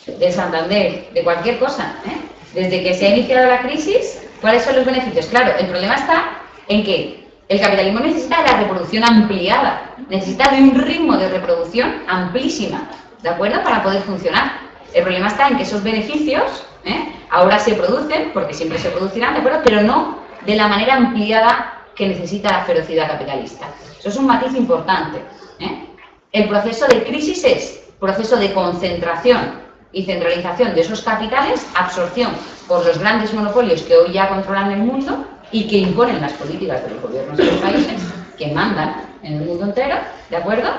de Santander, de cualquier cosa, ¿eh? Desde que se ha iniciado la crisis, ¿cuáles son los beneficios? Claro, el problema está en que el capitalismo necesita de la reproducción ampliada, necesita de un ritmo de reproducción amplísima, ¿de acuerdo? Para poder funcionar. El problema está en que esos beneficios, ¿eh? Ahora se producen, porque siempre se producirán, ¿de acuerdo? Pero no de la manera ampliada que necesita la ferocidad capitalista. Eso es un matiz importante, ¿eh? El proceso de crisis es proceso de concentración y centralización de esos capitales, absorción por los grandes monopolios que hoy ya controlan el mundo y que imponen las políticas de los gobiernos de los países, que mandan en el mundo entero, ¿de acuerdo?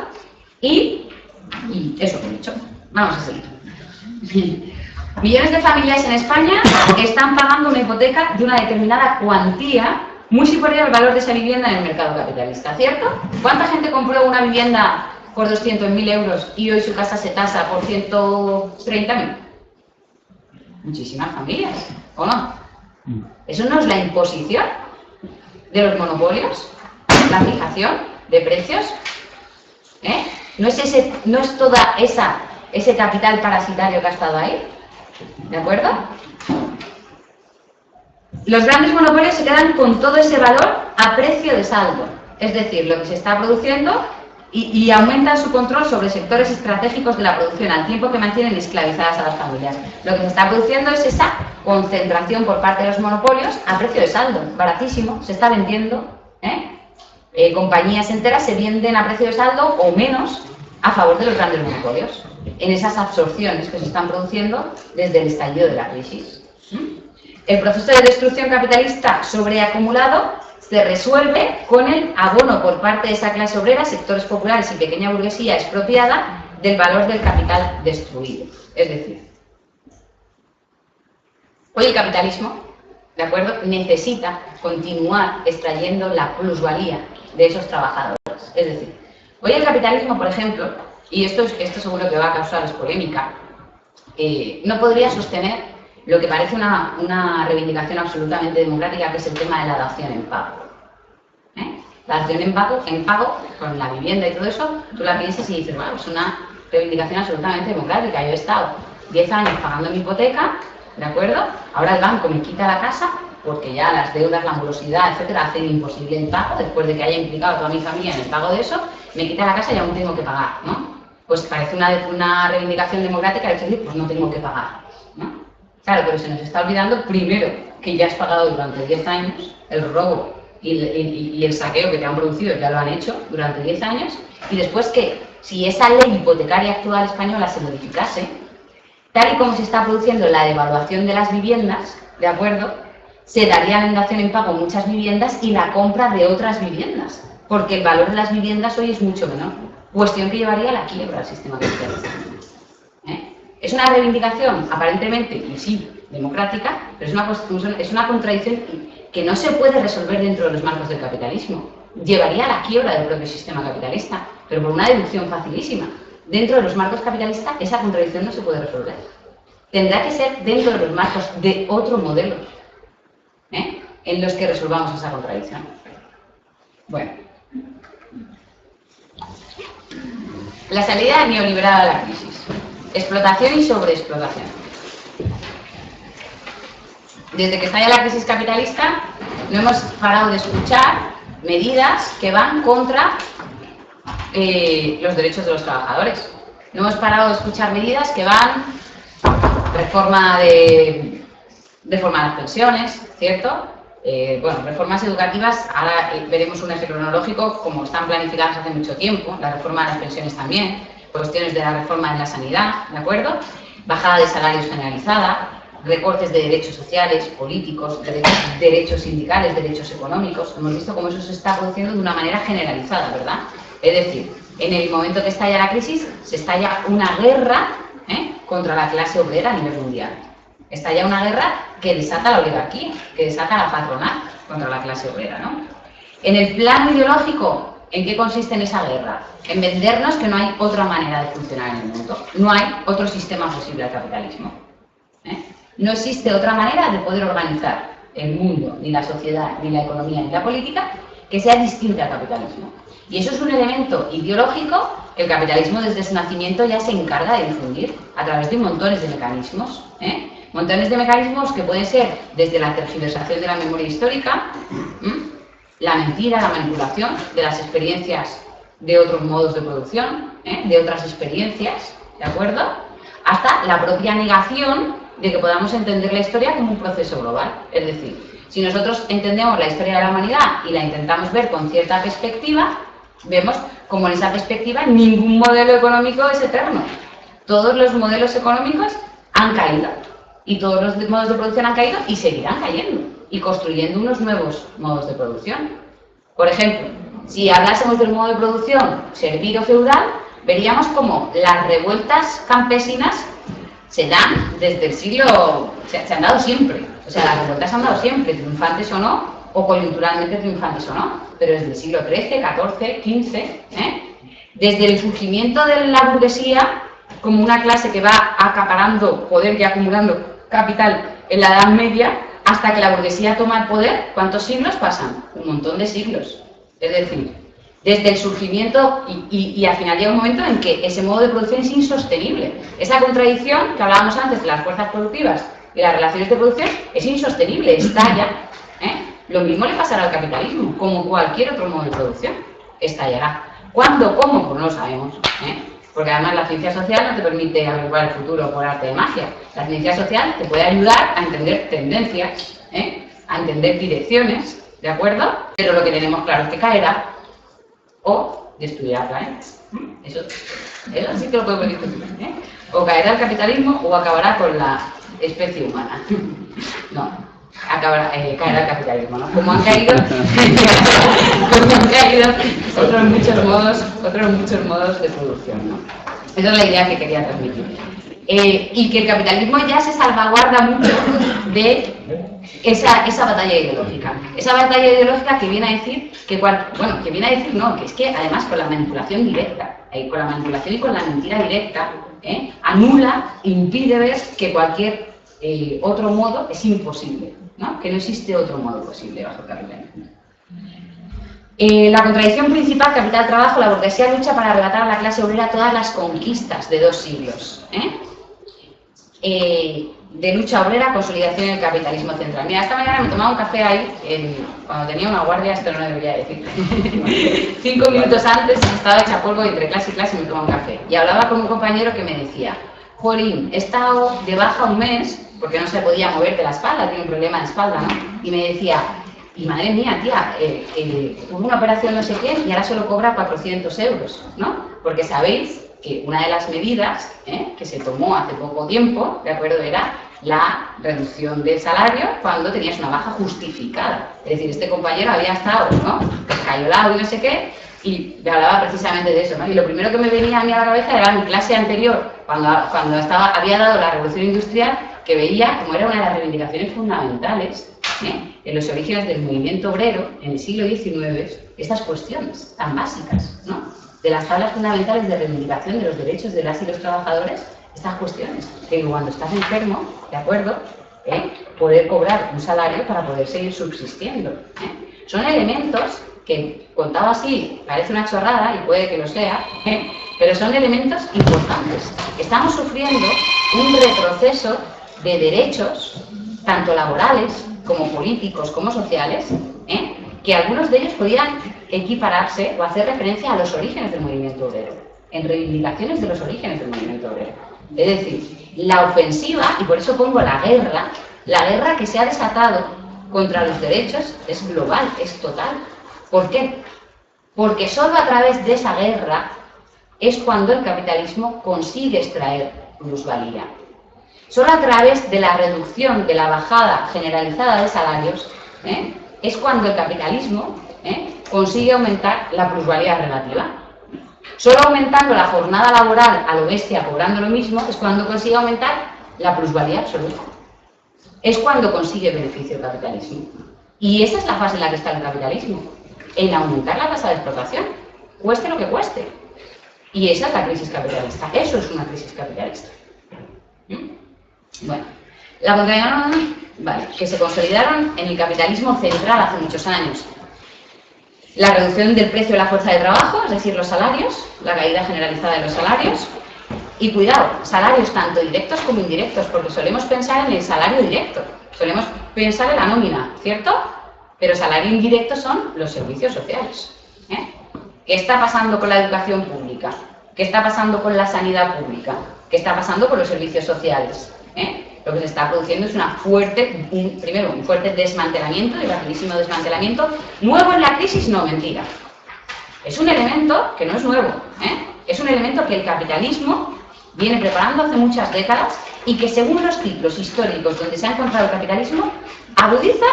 Y eso que he dicho. Vamos a seguir. Millones de familias en España están pagando una hipoteca de una determinada cuantía muy superior al valor de esa vivienda en el mercado capitalista, ¿cierto? ¿Cuánta gente compró una vivienda por 200.000 euros y hoy su casa se tasa por 130.000? Muchísimas familias, ¿o no? ¿Eso no es la imposición de los monopolios? ¿La fijación de precios? ¿Eh? ¿No es toda ese capital parasitario que ha estado ahí? ¿De acuerdo? Los grandes monopolios se quedan con todo ese valor a precio de saldo, es decir, lo que se está produciendo y aumentan su control sobre sectores estratégicos de la producción al tiempo que mantienen esclavizadas a las familias. Lo que se está produciendo es esa concentración por parte de los monopolios a precio de saldo, baratísimo, se está vendiendo, compañías enteras se venden a precio de saldo o menos a favor de los grandes monopolios, en esas absorciones que se están produciendo desde el estallido de la crisis. El proceso de destrucción capitalista sobreacumulado se resuelve con el abono por parte de esa clase obrera, sectores populares y pequeña burguesía expropiada del valor del capital destruido. Es decir, hoy el capitalismo, ¿de acuerdo?, necesita continuar extrayendo la plusvalía de esos trabajadores. Es decir, hoy el capitalismo, por ejemplo, y esto seguro que va a causar polémica, no podría sostener lo que parece una reivindicación absolutamente democrática, que es el tema de la dación en pago. La dación en pago, con la vivienda y todo eso, tú la piensas y dices, bueno, es una reivindicación absolutamente democrática. Yo he estado 10 años pagando mi hipoteca, ¿de acuerdo? Ahora el banco me quita la casa porque ya las deudas, la morosidad, etcétera, hacen imposible el pago, después de que haya implicado a toda mi familia en el pago de eso, me quita la casa y aún tengo que pagar, ¿no? Pues parece una reivindicación democrática, es decir, pues no tengo que pagar, ¿no? Claro, pero se nos está olvidando, primero, que ya has pagado durante 10 años el robo y el saqueo que te han producido, ya lo han hecho durante 10 años, y después que, si esa ley hipotecaria actual española se modificase, tal y como se está produciendo la devaluación de las viviendas, ¿de acuerdo?, se darían en dación en pago muchas viviendas y la compra de otras viviendas, porque el valor de las viviendas hoy es mucho menor. Cuestión que llevaría a la quiebra al sistema capitalista. Es una reivindicación aparentemente, y sí, democrática, pero es una contradicción que no se puede resolver dentro de los marcos del capitalismo. Llevaría a la quiebra del propio sistema capitalista, pero por una deducción facilísima. Dentro de los marcos capitalistas esa contradicción no se puede resolver. Tendrá que ser dentro de los marcos de otro modelo en los que resolvamos esa contradicción. Bueno. La salida neoliberal a la crisis. Explotación y sobreexplotación. Desde que estalla la crisis capitalista, no hemos parado de escuchar medidas que van contra los derechos de los trabajadores. No hemos parado de escuchar medidas que van reforma de las pensiones, ¿cierto? Bueno, reformas educativas, ahora veremos un eje cronológico, como están planificadas hace mucho tiempo, la reforma de las pensiones también, cuestiones de la reforma en la sanidad, ¿de acuerdo? Bajada de salarios generalizada, recortes de derechos sociales, políticos, derechos sindicales, derechos económicos. Hemos visto cómo eso se está produciendo de una manera generalizada, ¿verdad? Es decir, en el momento que estalla la crisis, se estalla una guerra contra la clase obrera a nivel mundial. Estalla una guerra que desata la oligarquía, que desata la patronal contra la clase obrera, ¿no? En el plano ideológico, ¿en qué consiste en esa guerra? En vendernos que no hay otra manera de funcionar en el mundo. No hay otro sistema posible al capitalismo. No existe otra manera de poder organizar el mundo, ni la sociedad, ni la economía, ni la política, que sea distinta al capitalismo. Y eso es un elemento ideológico que el capitalismo desde su nacimiento ya se encarga de difundir a través de montones de mecanismos. Montones de mecanismos que pueden ser desde la tergiversación de la memoria histórica, la mentira, la manipulación de las experiencias de otros modos de producción, de otras experiencias, ¿de acuerdo? Hasta la propia negación de que podamos entender la historia como un proceso global. Es decir, si nosotros entendemos la historia de la humanidad y la intentamos ver con cierta perspectiva, vemos como en esa perspectiva ningún modelo económico es eterno. Todos los modelos económicos han caído y todos los modos de producción han caído y seguirán cayendo y construyendo unos nuevos modos de producción. Por ejemplo, si hablásemos del modo de producción servil o feudal, veríamos como las revueltas campesinas se dan desde el siglo... se han dado siempre. O sea, las revueltas se han dado siempre, triunfantes o no, o coyunturalmente triunfantes o no, pero desde el siglo XIII, XIV, XV, desde el surgimiento de la burguesía como una clase que va acaparando poder y acumulando capital en la Edad Media, hasta que la burguesía toma el poder, ¿cuántos siglos pasan? Un montón de siglos. Es decir, desde el surgimiento y al final llega un momento en que ese modo de producción es insostenible. Esa contradicción que hablábamos antes de las fuerzas productivas y las relaciones de producción es insostenible, estalla. Lo mismo le pasará al capitalismo, como cualquier otro modo de producción. Estallará. ¿Cuándo? ¿Cómo? Pues no lo sabemos. Porque además la ciencia social no te permite averiguar el futuro por arte de magia. La ciencia social te puede ayudar a entender tendencias, a entender direcciones, ¿de acuerdo? Pero lo que tenemos claro es que caerá o destruirá el planeta. Eso sí que lo podemos discutir. O caerá el capitalismo o acabará con la especie humana. No, caerá el capitalismo, ¿no? Como han caído otros muchos modos de producción, ¿no? Esa es la idea que quería transmitir. Y que el capitalismo ya se salvaguarda mucho de esa batalla ideológica. Esa batalla ideológica que viene a decir que es que además con la manipulación directa, con la manipulación y con la mentira directa, anula, impide ver que cualquier otro modo es imposible, ¿no? Que no existe otro modo posible bajo el capitalismo. La contradicción principal, capital-trabajo, la burguesía lucha para arrebatar a la clase obrera todas las conquistas de 2 siglos. De lucha obrera, consolidación del capitalismo central. Mira, esta mañana me tomaba un café ahí, cuando tenía una guardia, esto no debería decir. 5 minutos antes estaba hecha polvo y entre clase y clase me tomaba un café. Y hablaba con un compañero que me decía, jolín, he estado de baja un mes, porque no se podía mover de la espalda, tiene un problema de espalda, ¿no? Y me decía, y madre mía, tía, tuvo una operación no sé qué y ahora solo cobra 400 euros, ¿no? Porque sabéis que una de las medidas que se tomó hace poco tiempo, ¿de acuerdo?, era la reducción del salario cuando tenías una baja justificada. Es decir, este compañero había estado, ¿no?, escayolado y no sé qué, y me hablaba precisamente de eso, ¿no? Y lo primero que me venía a mí a la cabeza era mi clase anterior, cuando había dado la revolución industrial, que veía como era una de las reivindicaciones fundamentales, en los orígenes del movimiento obrero, en el siglo XIX, estas cuestiones tan básicas, ¿no?, de las tablas fundamentales de reivindicación de los derechos de las y los trabajadores, estas cuestiones, que cuando estás enfermo, ¿de acuerdo?, poder cobrar un salario para poder seguir subsistiendo. Son elementos que, contado así, parece una chorrada, y puede que lo sea, pero son elementos importantes. Estamos sufriendo un retroceso de derechos, tanto laborales, como políticos, como sociales, que algunos de ellos podían equipararse o hacer referencia a los orígenes del movimiento obrero, en reivindicaciones de los orígenes del movimiento obrero. Es decir, la ofensiva, y por eso pongo la guerra que se ha desatado contra los derechos es global, es total. ¿Por qué? Porque solo a través de esa guerra es cuando el capitalismo consigue extraer plusvalía. Solo a través de la reducción, de la bajada generalizada de salarios, es cuando el capitalismo consigue aumentar la plusvalía relativa. Solo aumentando la jornada laboral a lo bestia, cobrando lo mismo, es cuando consigue aumentar la plusvalía absoluta. Es cuando consigue beneficio el capitalismo. Y esa es la fase en la que está el capitalismo, en aumentar la tasa de explotación, cueste lo que cueste. Y esa es la crisis capitalista. Eso es una crisis capitalista. Bueno, la contradicción, que se consolidaron en el capitalismo central hace muchos años. La reducción del precio de la fuerza de trabajo, es decir, los salarios, la caída generalizada de los salarios. Y cuidado, salarios tanto directos como indirectos, porque solemos pensar en el salario directo, solemos pensar en la nómina, ¿cierto? Pero salario indirecto son los servicios sociales. ¿Qué está pasando con la educación pública? ¿Qué está pasando con la sanidad pública? ¿Qué está pasando con los servicios sociales? Lo que se está produciendo es primero, un fuerte desmantelamiento, y rapidísimo desmantelamiento. Nuevo en la crisis, no, mentira. Es un elemento que no es nuevo, es un elemento que el capitalismo viene preparando hace muchas décadas y que, según los ciclos históricos donde se ha encontrado el capitalismo, agudiza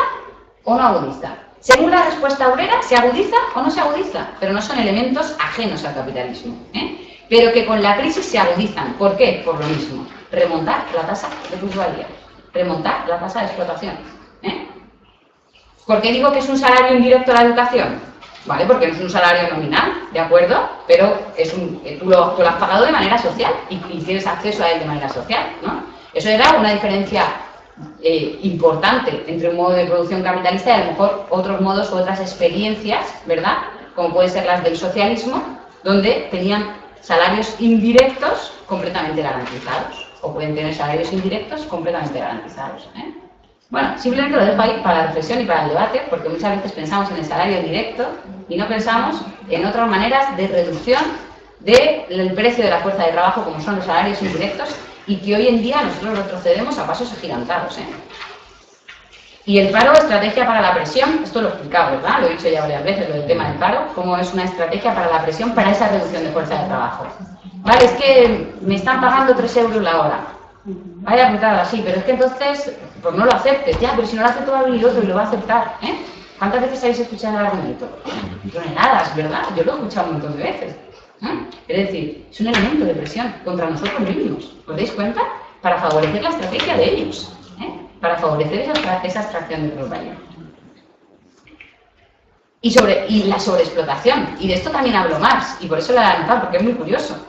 o no agudiza. Según la respuesta obrera, se agudiza o no se agudiza, pero no son elementos ajenos al capitalismo, pero que con la crisis se agudizan. ¿Por qué? Por lo mismo. Remontar la tasa de plusvalía, remontar la tasa de explotación. ¿Por qué digo que es un salario indirecto la educación? ¿Vale? Porque no es un salario nominal, ¿de acuerdo? Pero tú lo has pagado de manera social y tienes acceso a él de manera social, ¿no? Eso era una diferencia importante entre un modo de producción capitalista y a lo mejor otros modos u otras experiencias, ¿verdad?, como pueden ser las del socialismo, donde tenían salarios indirectos completamente garantizados, o pueden tener salarios indirectos completamente garantizados. Bueno, simplemente lo dejo ahí para la reflexión y para el debate, porque muchas veces pensamos en el salario directo y no pensamos en otras maneras de reducción del precio de la fuerza de trabajo, como son los salarios indirectos, y que hoy en día nosotros retrocedemos a pasos agigantados. Y el paro, estrategia para la presión, esto lo he explicado, ¿verdad? Lo he dicho ya varias veces, lo del tema del paro, cómo es una estrategia para la presión, para esa reducción de fuerza de trabajo. Vale, es que me están pagando 3 euros la hora. Vaya putada, sí, pero es que entonces, pues no lo aceptes, ya, pero si no lo hace todo el otro y lo va a aceptar, ¿Cuántas veces habéis escuchado el argumento? Toneladas, ¿verdad? Yo lo he escuchado un montón de veces. Es decir, es un elemento de presión contra nosotros mismos, ¿os dais cuenta? Para favorecer la estrategia de ellos, para favorecer esa extracción de plusvalía. Y la sobreexplotación, y de esto también habló Marx, y por eso lo he anotado, porque es muy curioso.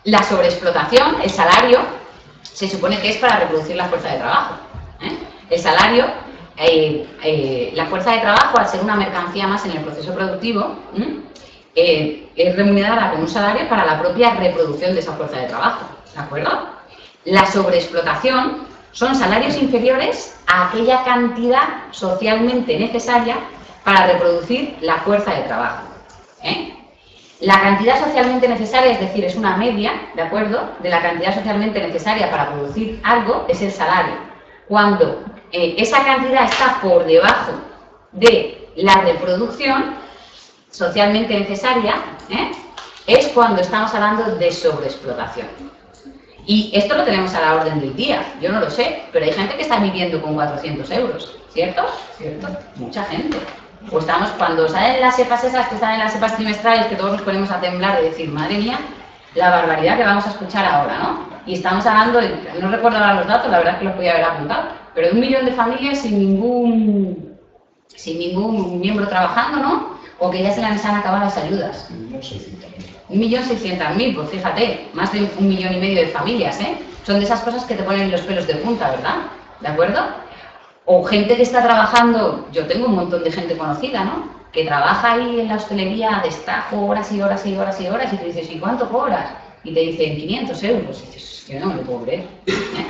La sobreexplotación, el salario, se supone que es para reproducir la fuerza de trabajo. El salario, la fuerza de trabajo, al ser una mercancía más en el proceso productivo, es remunerada con un salario para la propia reproducción de esa fuerza de trabajo. ¿De acuerdo? La sobreexplotación son salarios inferiores a aquella cantidad socialmente necesaria para reproducir la fuerza de trabajo. La cantidad socialmente necesaria, es decir, es una media, ¿de acuerdo?, de la cantidad socialmente necesaria para producir algo, es el salario. Cuando esa cantidad está por debajo de la reproducción socialmente necesaria, es cuando estamos hablando de sobreexplotación. Y esto lo tenemos a la orden del día, yo no lo sé, pero hay gente que está viviendo con 400 euros, ¿cierto? ¿Cierto? Mucha gente. O estamos, cuando salen las EPAs esas, que salen las EPAs trimestrales, que todos nos ponemos a temblar y decir, madre mía, la barbaridad que vamos a escuchar ahora, ¿no? Y estamos hablando, no recuerdo ahora los datos, la verdad es que los podía haber apuntado, pero de 1 millón de familias sin ningún miembro trabajando, ¿no? O que ya se les han acabado las ayudas. 1.600.000, pues fíjate, más de 1,5 millones de familias, ¿eh? Son de esas cosas que te ponen los pelos de punta, ¿verdad? ¿De acuerdo? O gente que está trabajando, yo tengo un montón de gente conocida, ¿no? Que trabaja ahí en la hostelería a destajo horas y horas y horas y horas, y tú dices, ¿y cuánto cobras? Y te dicen 500 euros, y dices, yo no me lo puedo creer, ¿eh?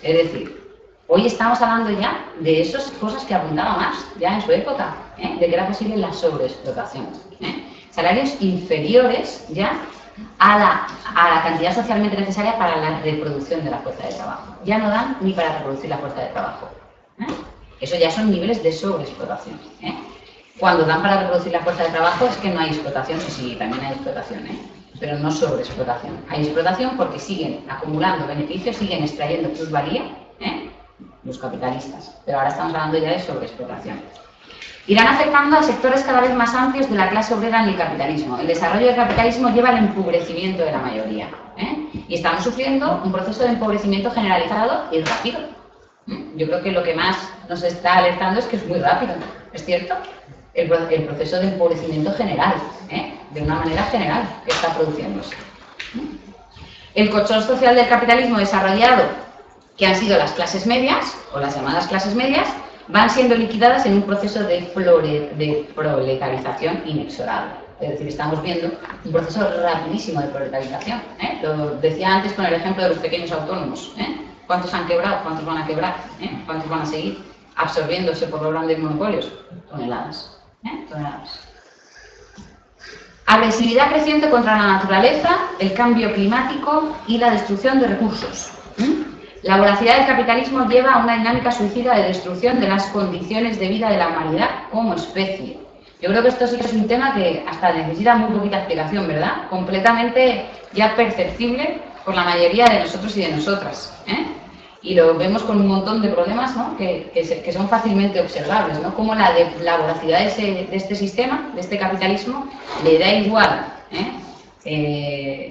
Es decir, hoy estamos hablando ya de esas cosas que apuntaba Marx ya en su época, ¿eh? De que era posible la sobreexplotación, ¿eh? Salarios inferiores ya a la cantidad socialmente necesaria para la reproducción de la fuerza de trabajo. Ya no dan ni para reproducir la fuerza de trabajo, ¿eh? Eso ya son niveles de sobreexplotación, ¿eh? Cuando dan para reproducir la fuerza de trabajo es que no hay explotación, sí, también hay explotación, ¿eh? Pero no sobreexplotación. Hay explotación porque siguen acumulando beneficios, siguen extrayendo plusvalía, ¿eh? Los capitalistas. Pero ahora estamos hablando ya de sobreexplotación. Irán afectando a sectores cada vez más amplios de la clase obrera en el capitalismo. El desarrollo del capitalismo lleva al empobrecimiento de la mayoría, ¿eh? Y estamos sufriendo un proceso de empobrecimiento generalizado y rápido. Yo creo que lo que más nos está alertando es que es muy rápido, ¿es cierto? El proceso de empobrecimiento general, ¿eh? De una manera general que está produciéndose. El colchón social del capitalismo desarrollado, que han sido las clases medias, o las llamadas clases medias, van siendo liquidadas en un proceso de proletarización inexorable. Es decir, estamos viendo un proceso rapidísimo de proletarización, ¿eh? Lo decía antes con el ejemplo de los pequeños autónomos, ¿eh? ¿Cuántos han quebrado? ¿Cuántos van a quebrar? ¿Eh? ¿Cuántos van a seguir absorbiéndose por los grandes monopolios? Toneladas, ¿eh? Toneladas. Agresividad creciente contra la naturaleza, el cambio climático y la destrucción de recursos. La voracidad del capitalismo lleva a una dinámica suicida de destrucción de las condiciones de vida de la humanidad como especie. Yo creo que esto sí que es un tema que hasta necesita muy poquita explicación, ¿verdad? Completamente ya perceptible por la mayoría de nosotros y de nosotras, ¿eh? Y lo vemos con un montón de problemas, ¿no? que son fácilmente observables, ¿no? Como la voracidad de este sistema, de este capitalismo, le da igual,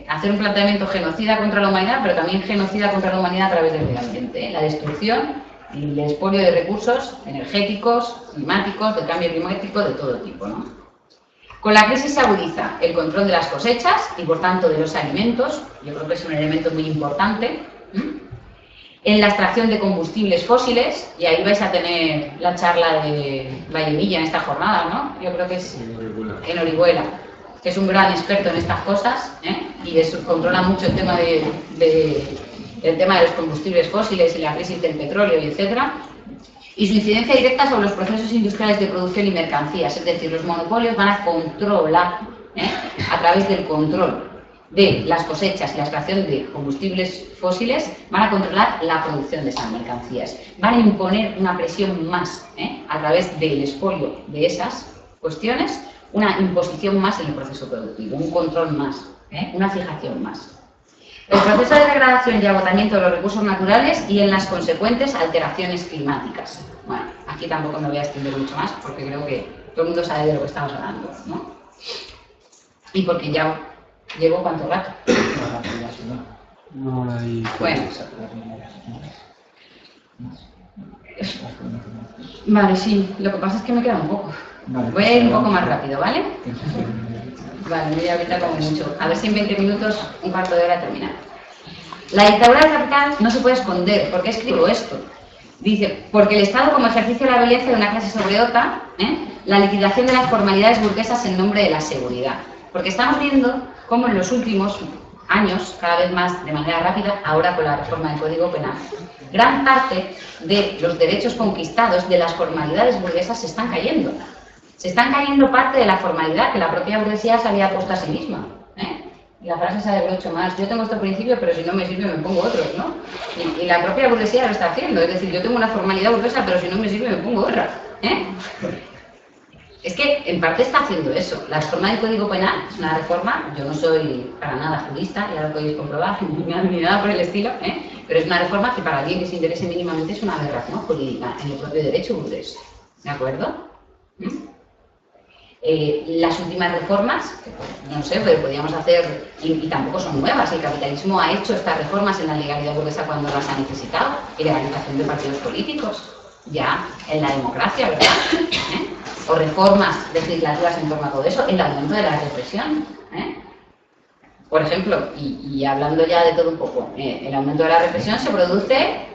hacer un planteamiento genocida contra la humanidad, pero también genocida contra la humanidad a través del medio ambiente, ¿eh? La destrucción y el expolio de recursos energéticos, climáticos, del cambio climático, de todo tipo, ¿no? Con la crisis se agudiza el control de las cosechas y, por tanto, de los alimentos. Yo creo que es un elemento muy importante. En la extracción de combustibles fósiles, y ahí vais a tener la charla de Vallemilla en esta jornada, ¿no? Yo creo que es en Orihuela, que es un gran experto en estas cosas, ¿eh? Y controla mucho el tema el tema de los combustibles fósiles y la crisis del petróleo, y etcétera, y su incidencia directa sobre los procesos industriales de producción y mercancías. Es decir, los monopolios van a controlar, a través del control de las cosechas y la extracción de combustibles fósiles, van a controlar la producción de esas mercancías. Van a imponer una presión más, a través del expolio de esas cuestiones, una imposición más en el proceso productivo, un control más, una fijación más. El proceso de degradación y agotamiento de los recursos naturales y en las consecuentes alteraciones climáticas. Bueno, aquí tampoco me voy a extender mucho más porque creo que todo el mundo sabe de lo que estamos hablando, ¿no? Y porque ya llevo cuánto rato. Bueno. Vale, sí, lo que pasa es que me queda un poco. Voy a ir un poco más rápido, ¿vale? Vale, media horita como mucho. A ver si en 20 minutos, un cuarto de hora termina. La dictadura del capital no se puede esconder. ¿Por qué escribo esto? Dice, porque el Estado, como ejercicio de la violencia de una clase sobre otra, la liquidación de las formalidades burguesas en nombre de la seguridad. Porque estamos viendo cómo en los últimos años, cada vez más de manera rápida, ahora con la reforma del Código Penal, gran parte de los derechos conquistados, de las formalidades burguesas, se están cayendo. Se están cayendo parte de la formalidad que la propia burguesía se había puesto a sí misma. La frase esa de Groucho Marx, yo tengo este principio, pero si no me sirve me pongo otros, ¿no? Y la propia burguesía lo está haciendo, es decir, yo tengo una formalidad burguesa, pero si no me sirve me pongo otra, Es que en parte está haciendo eso. La reforma del Código Penal es una reforma, yo no soy para nada jurista, ya lo podéis comprobar, ni nada por el estilo, pero es una reforma que para alguien que se interese mínimamente es una aberración jurídica en el propio derecho burgués. ¿De acuerdo? Las últimas reformas, no sé, pero podríamos hacer, y tampoco son nuevas, el capitalismo ha hecho estas reformas en la legalidad burguesa cuando las ha necesitado, y legalización de partidos políticos, ya en la democracia, ¿verdad? O reformas legislativas en torno a todo eso, el aumento de la represión. Por ejemplo, y hablando ya de todo un poco, el aumento de la represión se produce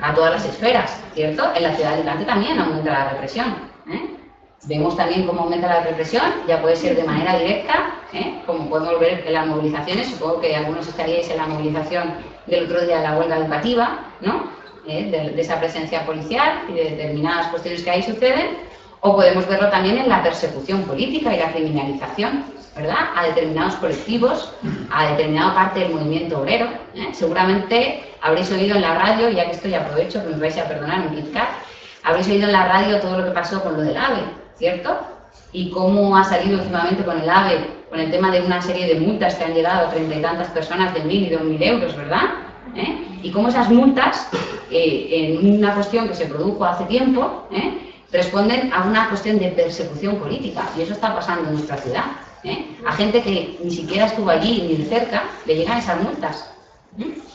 a todas las esferas, ¿cierto? En la ciudad de Alicante también aumenta la represión. Vemos también cómo aumenta la represión, ya puede ser de manera directa, como podemos ver en las movilizaciones, supongo que algunos estaríais en la movilización del otro día de la huelga educativa, ¿no? De esa presencia policial y de determinadas cuestiones que ahí suceden, o podemos verlo también en la persecución política y la criminalización, ¿verdad? A determinados colectivos, a determinada parte del movimiento obrero. Seguramente habréis oído en la radio, ya que esto ya aprovecho, que me vais a perdonar un KitKat, habréis oído en la radio todo lo que pasó con lo del AVE, ¿cierto? Y cómo ha salido últimamente con el AVE, con el tema de una serie de multas que han llegado a 30 y tantas personas de 1.000 y 2.000 euros, ¿verdad? Y cómo esas multas, en una cuestión que se produjo hace tiempo, responden a una cuestión de persecución política, y eso está pasando en nuestra ciudad. A gente que ni siquiera estuvo allí ni de cerca, le llegan esas multas.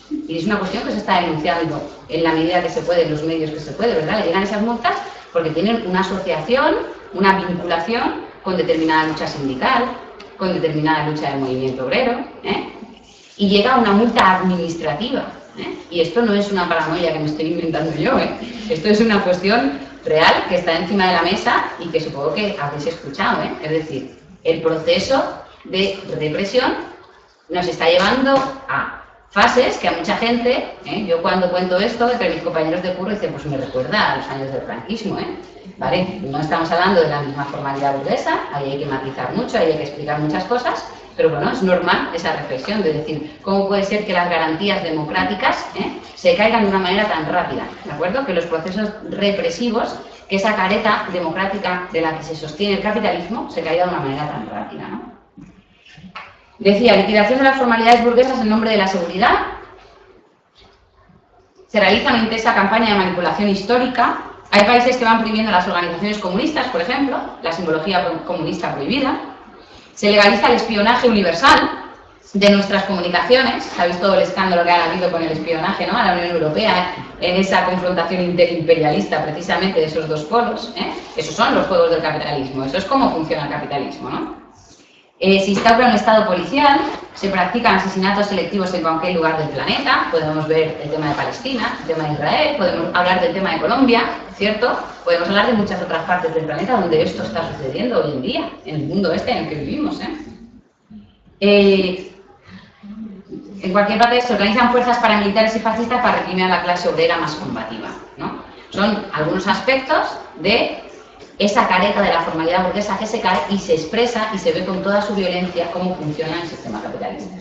Y es una cuestión que se está denunciando en la medida que se puede, en los medios que se puede, ¿verdad? Le llegan esas multas porque tienen una asociación, una vinculación con determinada lucha sindical, con determinada lucha del movimiento obrero, y llega una multa administrativa. Y esto no es una paranoia que me estoy inventando yo, esto es una cuestión real que está encima de la mesa y que supongo que habéis escuchado, es decir, el proceso de represión nos está llevando a fases que a mucha gente, yo cuando cuento esto, entre mis compañeros de curro dicen, pues me recuerda a los años del franquismo, ¿vale? No estamos hablando de la misma formalidad burguesa, ahí hay que matizar mucho, ahí hay que explicar muchas cosas, pero bueno, es normal esa reflexión de decir, ¿cómo puede ser que las garantías democráticas se caigan de una manera tan rápida? ¿De acuerdo? Que los procesos represivos, que esa careta democrática de la que se sostiene el capitalismo, se caiga de una manera tan rápida, ¿no? Decía, liquidación de las formalidades burguesas en nombre de la seguridad. Se realiza una intensa campaña de manipulación histórica. Hay países que van prohibiendo las organizaciones comunistas, por ejemplo, la simbología comunista prohibida. Se legaliza el espionaje universal de nuestras comunicaciones. Sabéis todo el escándalo que ha habido con el espionaje, ¿no?, a la Unión Europea en esa confrontación interimperialista precisamente de esos dos polos. Esos son los juegos del capitalismo, eso es cómo funciona el capitalismo, ¿no? Se instaura un estado policial, se practican asesinatos selectivos en cualquier lugar del planeta, podemos ver el tema de Palestina, el tema de Israel, podemos hablar del tema de Colombia, ¿cierto? Podemos hablar de muchas otras partes del planeta donde esto está sucediendo hoy en día, en el mundo este en el que vivimos. En cualquier parte se organizan fuerzas paramilitares y fascistas para reprimir a la clase obrera más combativa, ¿no? Son algunos aspectos de esa careta de la formalidad burguesa que se cae y se expresa y se ve con toda su violencia cómo funciona el sistema capitalista.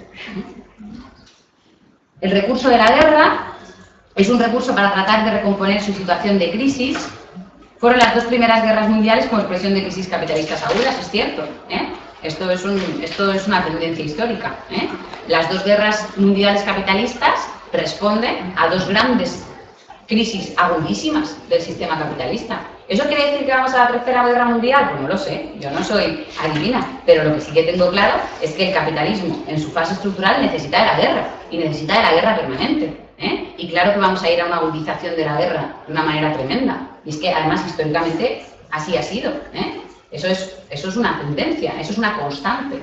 El recurso de la guerra es un recurso para tratar de recomponer su situación de crisis. Fueron las dos primeras guerras mundiales como expresión de crisis capitalistas agudas, es cierto. Esto es una tendencia histórica. Las dos guerras mundiales capitalistas responden a dos grandes crisis agudísimas del sistema capitalista. ¿Eso quiere decir que vamos a la tercera guerra mundial? Pues no lo sé, yo no soy adivina, pero lo que sí que tengo claro es que el capitalismo en su fase estructural necesita de la guerra, y necesita de la guerra permanente. Y claro que vamos a ir a una agudización de la guerra de una manera tremenda, y es que además históricamente así ha sido. Eso es una tendencia, eso es una constante.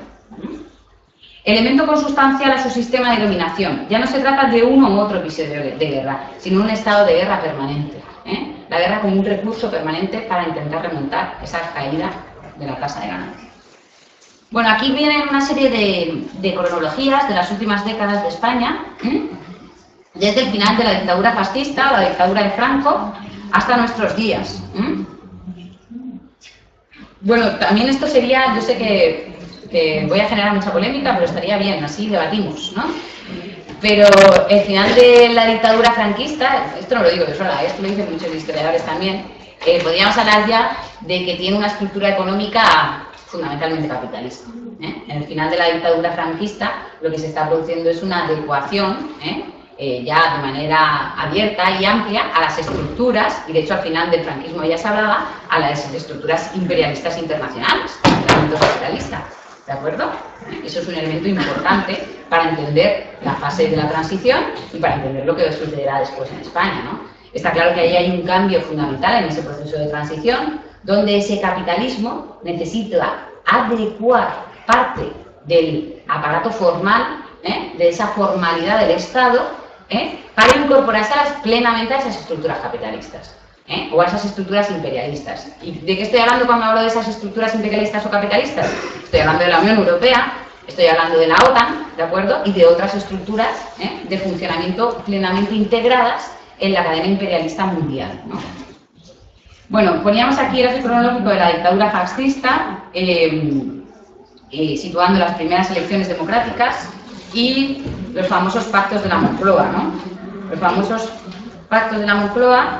Elemento consustancial a su sistema de dominación. Ya no se trata de uno u otro episodio de guerra, sino un estado de guerra permanente. La guerra como un recurso permanente para intentar remontar esa caída de la tasa de ganancia. Bueno, aquí vienen una serie de cronologías de las últimas décadas de España, desde el final de la dictadura fascista, la dictadura de Franco, hasta nuestros días. Bueno, también esto sería, yo sé que voy a generar mucha polémica, pero estaría bien, así debatimos, ¿no? Pero el final de la dictadura franquista, esto no lo digo yo sola, esto lo dicen muchos historiadores también, podríamos hablar ya de que tiene una estructura económica fundamentalmente capitalista. En el final de la dictadura franquista lo que se está produciendo es una adecuación ya de manera abierta y amplia a las estructuras, y de hecho al final del franquismo ya se hablaba, a las estructuras imperialistas internacionales, el ámbito capitalista. ¿De acuerdo? Eso es un elemento importante para entender la fase de la transición y para entender lo que sucederá después en España, ¿no? Está claro que ahí hay un cambio fundamental en ese proceso de transición, donde ese capitalismo necesita adecuar parte del aparato formal, de esa formalidad del Estado, para incorporarse plenamente a esas estructuras capitalistas. O a esas estructuras imperialistas. ¿Y de qué estoy hablando cuando hablo de esas estructuras imperialistas o capitalistas? Estoy hablando de la Unión Europea, estoy hablando de la OTAN, ¿de acuerdo? Y de otras estructuras de funcionamiento plenamente integradas en la cadena imperialista mundial, ¿no? Bueno, poníamos aquí el eje cronológico de la dictadura fascista, situando las primeras elecciones democráticas y los famosos pactos de la Moncloa, ¿no? Los famosos pactos de la Moncloa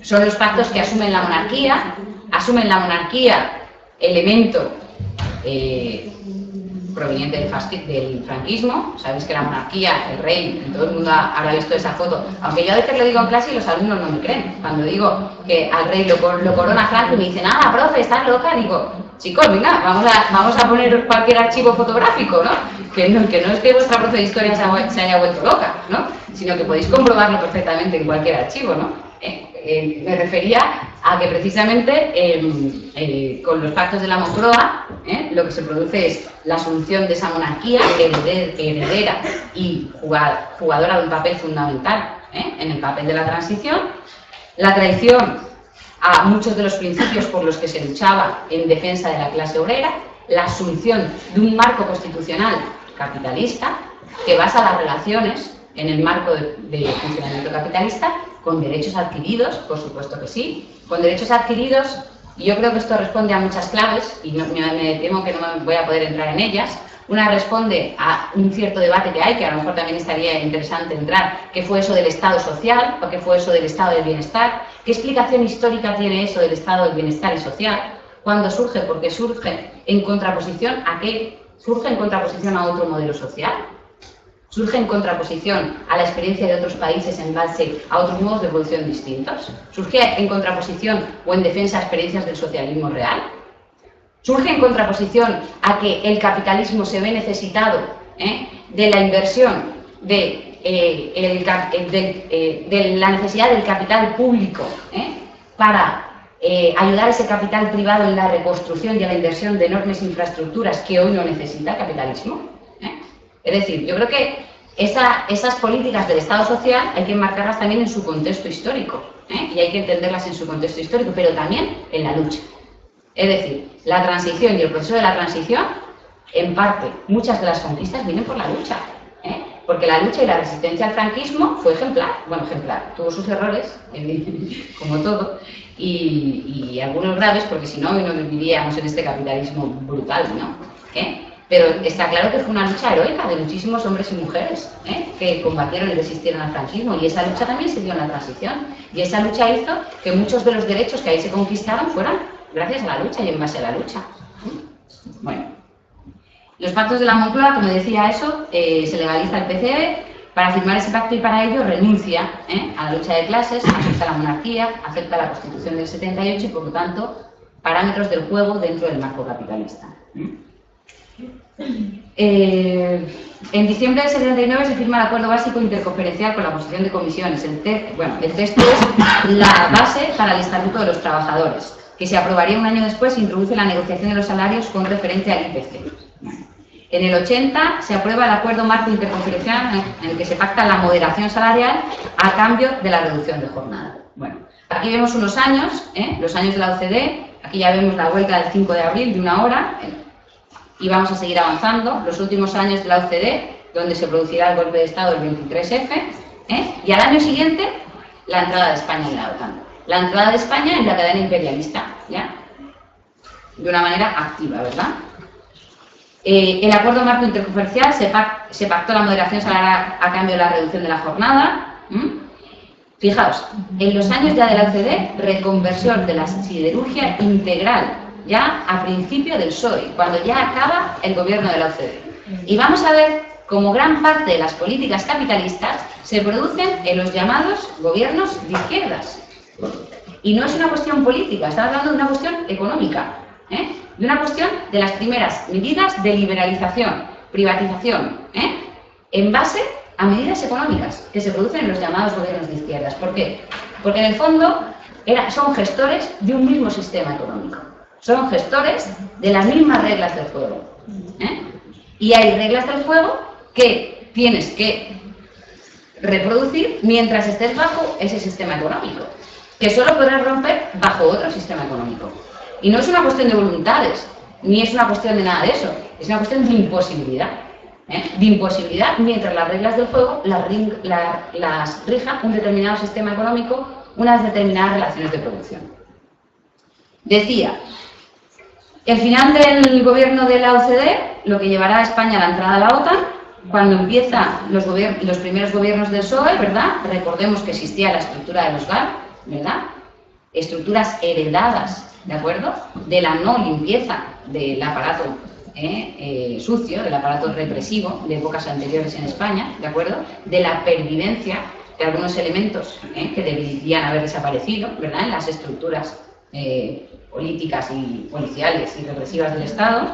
son los pactos que asumen la monarquía elemento proveniente del franquismo. Sabéis que la monarquía, el rey, todo el mundo habrá visto esa foto, aunque yo a veces lo digo en clase y los alumnos no me creen. Cuando digo que al rey lo corona Franco y me dicen, ah, profe, estás loca, digo, chicos, venga, vamos a poner cualquier archivo fotográfico, ¿no? Que no es que vuestra profe de historia se haya vuelto loca, ¿no? Sino que podéis comprobarlo perfectamente en cualquier archivo, ¿no? Me refería a que precisamente con los pactos de la Moncloa lo que se produce es la asunción de esa monarquía heredera y jugadora de un papel fundamental en el papel de la transición, la traición a muchos de los principios por los que se luchaba en defensa de la clase obrera, la asunción de un marco constitucional capitalista que basa las relaciones en el marco de funcionamiento capitalista, con derechos adquiridos, por supuesto que sí, con derechos adquiridos, y yo creo que esto responde a muchas claves, y me temo que no voy a poder entrar en ellas. Una responde a un cierto debate que hay, que a lo mejor también estaría interesante entrar, ¿qué fue eso del Estado social? ¿O qué fue eso del Estado del bienestar? ¿Qué explicación histórica tiene eso del Estado del bienestar y social? ¿Cuándo surge? Porque surge en contraposición a qué? ¿Surge en contraposición a otro modelo social? ¿Surge en contraposición a la experiencia de otros países en base a otros modos de producción distintos? ¿Surge en contraposición o en defensa a experiencias del socialismo real? ¿Surge en contraposición a que el capitalismo se ve necesitado de la inversión, de la necesidad del capital público para ayudar a ese capital privado en la reconstrucción y a la inversión de enormes infraestructuras que hoy no necesita el capitalismo? Es decir, yo creo que esas políticas del Estado social hay que enmarcarlas también en su contexto histórico, y hay que entenderlas en su contexto histórico, pero también en la lucha. Es decir, la transición y el proceso de la transición, en parte, muchas de las conquistas vienen por la lucha, porque la lucha y la resistencia al franquismo fue ejemplar, tuvo sus errores, como todo, y algunos graves, porque si no, hoy no viviríamos en este capitalismo brutal, ¿no? Pero está claro que fue una lucha heroica de muchísimos hombres y mujeres que combatieron y resistieron al franquismo, y esa lucha también se dio en la transición, y esa lucha hizo que muchos de los derechos que ahí se conquistaron fueran gracias a la lucha y en base a la lucha. Bueno, los pactos de la Moncloa, como decía eso, se legaliza el PCE. Para firmar ese pacto y para ello renuncia a la lucha de clases, acepta la monarquía, acepta la Constitución del 78 y, por lo tanto, parámetros del juego dentro del marco capitalista. En diciembre del 79 se firma el Acuerdo Básico Interconferencial con la posición de comisiones. El texto es la base para el Estatuto de los Trabajadores, que se aprobaría un año después e introduce la negociación de los salarios con referencia al IPC. En el 80 se aprueba el Acuerdo Marco Interconferencial en el que se pacta la moderación salarial a cambio de la reducción de jornada. Bueno, aquí vemos unos años, los años de la OCDE, aquí ya vemos la huelga del 5 de abril de 1 hora, y vamos a seguir avanzando, los últimos años de la OCDE, donde se producirá el golpe de Estado del 23F, y al año siguiente, la entrada de España en la OTAN. La entrada de España en la cadena imperialista, ¿ya? De una manera activa, ¿verdad? El Acuerdo Marco Intercomercial se pactó la moderación salarial a cambio de la reducción de la jornada. Fijaos, en los años ya de la OCDE, reconversión de la siderurgia integral, ya a principio del PSOE, cuando ya acaba el gobierno de la OCDE. Y vamos a ver cómo gran parte de las políticas capitalistas se producen en los llamados gobiernos de izquierdas. Y no es una cuestión política, estamos hablando de una cuestión económica, de una cuestión de las primeras medidas de liberalización, privatización, en base a medidas económicas que se producen en los llamados gobiernos de izquierdas. ¿Por qué? Porque en el fondo son gestores de un mismo sistema económico, son gestores de las mismas reglas del juego. Y hay reglas del juego que tienes que reproducir mientras estés bajo ese sistema económico, que solo podrás romper bajo otro sistema económico. Y no es una cuestión de voluntades, ni es una cuestión de nada de eso, es una cuestión de imposibilidad. De imposibilidad mientras las reglas del juego las rija un determinado sistema económico, unas determinadas relaciones de producción. Decía, el final del gobierno de la OCDE, lo que llevará a España a la entrada a la OTAN, cuando empiezan los primeros gobiernos del PSOE, ¿verdad? Recordemos que existía la estructura de los GAR, ¿verdad? Estructuras heredadas, ¿de acuerdo? De la no limpieza del aparato sucio, del aparato represivo de épocas anteriores en España, ¿de acuerdo? De la pervivencia de algunos elementos que deberían haber desaparecido, ¿verdad? En las estructuras políticas y policiales y represivas del Estado.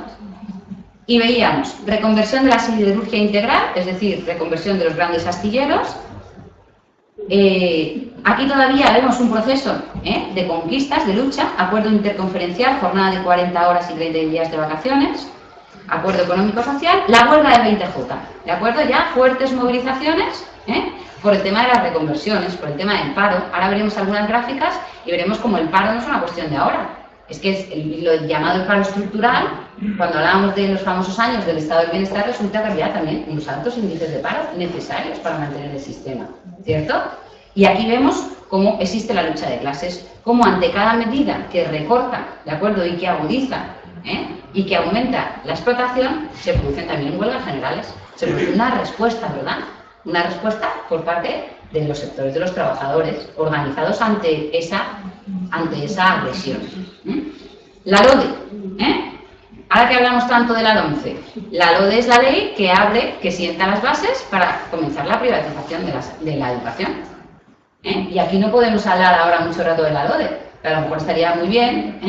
Y veíamos reconversión de la siderurgia integral, es decir, reconversión de los grandes astilleros. Aquí todavía vemos un proceso de conquistas, de lucha, acuerdo interconferencial, jornada de 40 horas y 30 días de vacaciones, acuerdo económico-social, la huelga de 20J, ¿de acuerdo? Ya fuertes movilizaciones por el tema de las reconversiones, por el tema del paro. Ahora veremos algunas gráficas y veremos cómo el paro no es una cuestión de ahora. Es que es lo llamado el paro estructural, cuando hablábamos de los famosos años del estado del bienestar, resulta que había también unos altos índices de paro necesarios para mantener el sistema, ¿cierto? Y aquí vemos cómo existe la lucha de clases, cómo ante cada medida que recorta, ¿de acuerdo?, y que agudiza, y que aumenta la explotación, se producen también huelgas generales, se produce una respuesta, ¿verdad? Una respuesta por parte de los sectores de los trabajadores organizados ante esa agresión. La LODE, ahora que hablamos tanto de la LOMCE, la LODE es la ley que sienta las bases para comenzar la privatización de la educación. Y aquí no podemos hablar ahora mucho rato de la LODE, pero a lo mejor estaría muy bien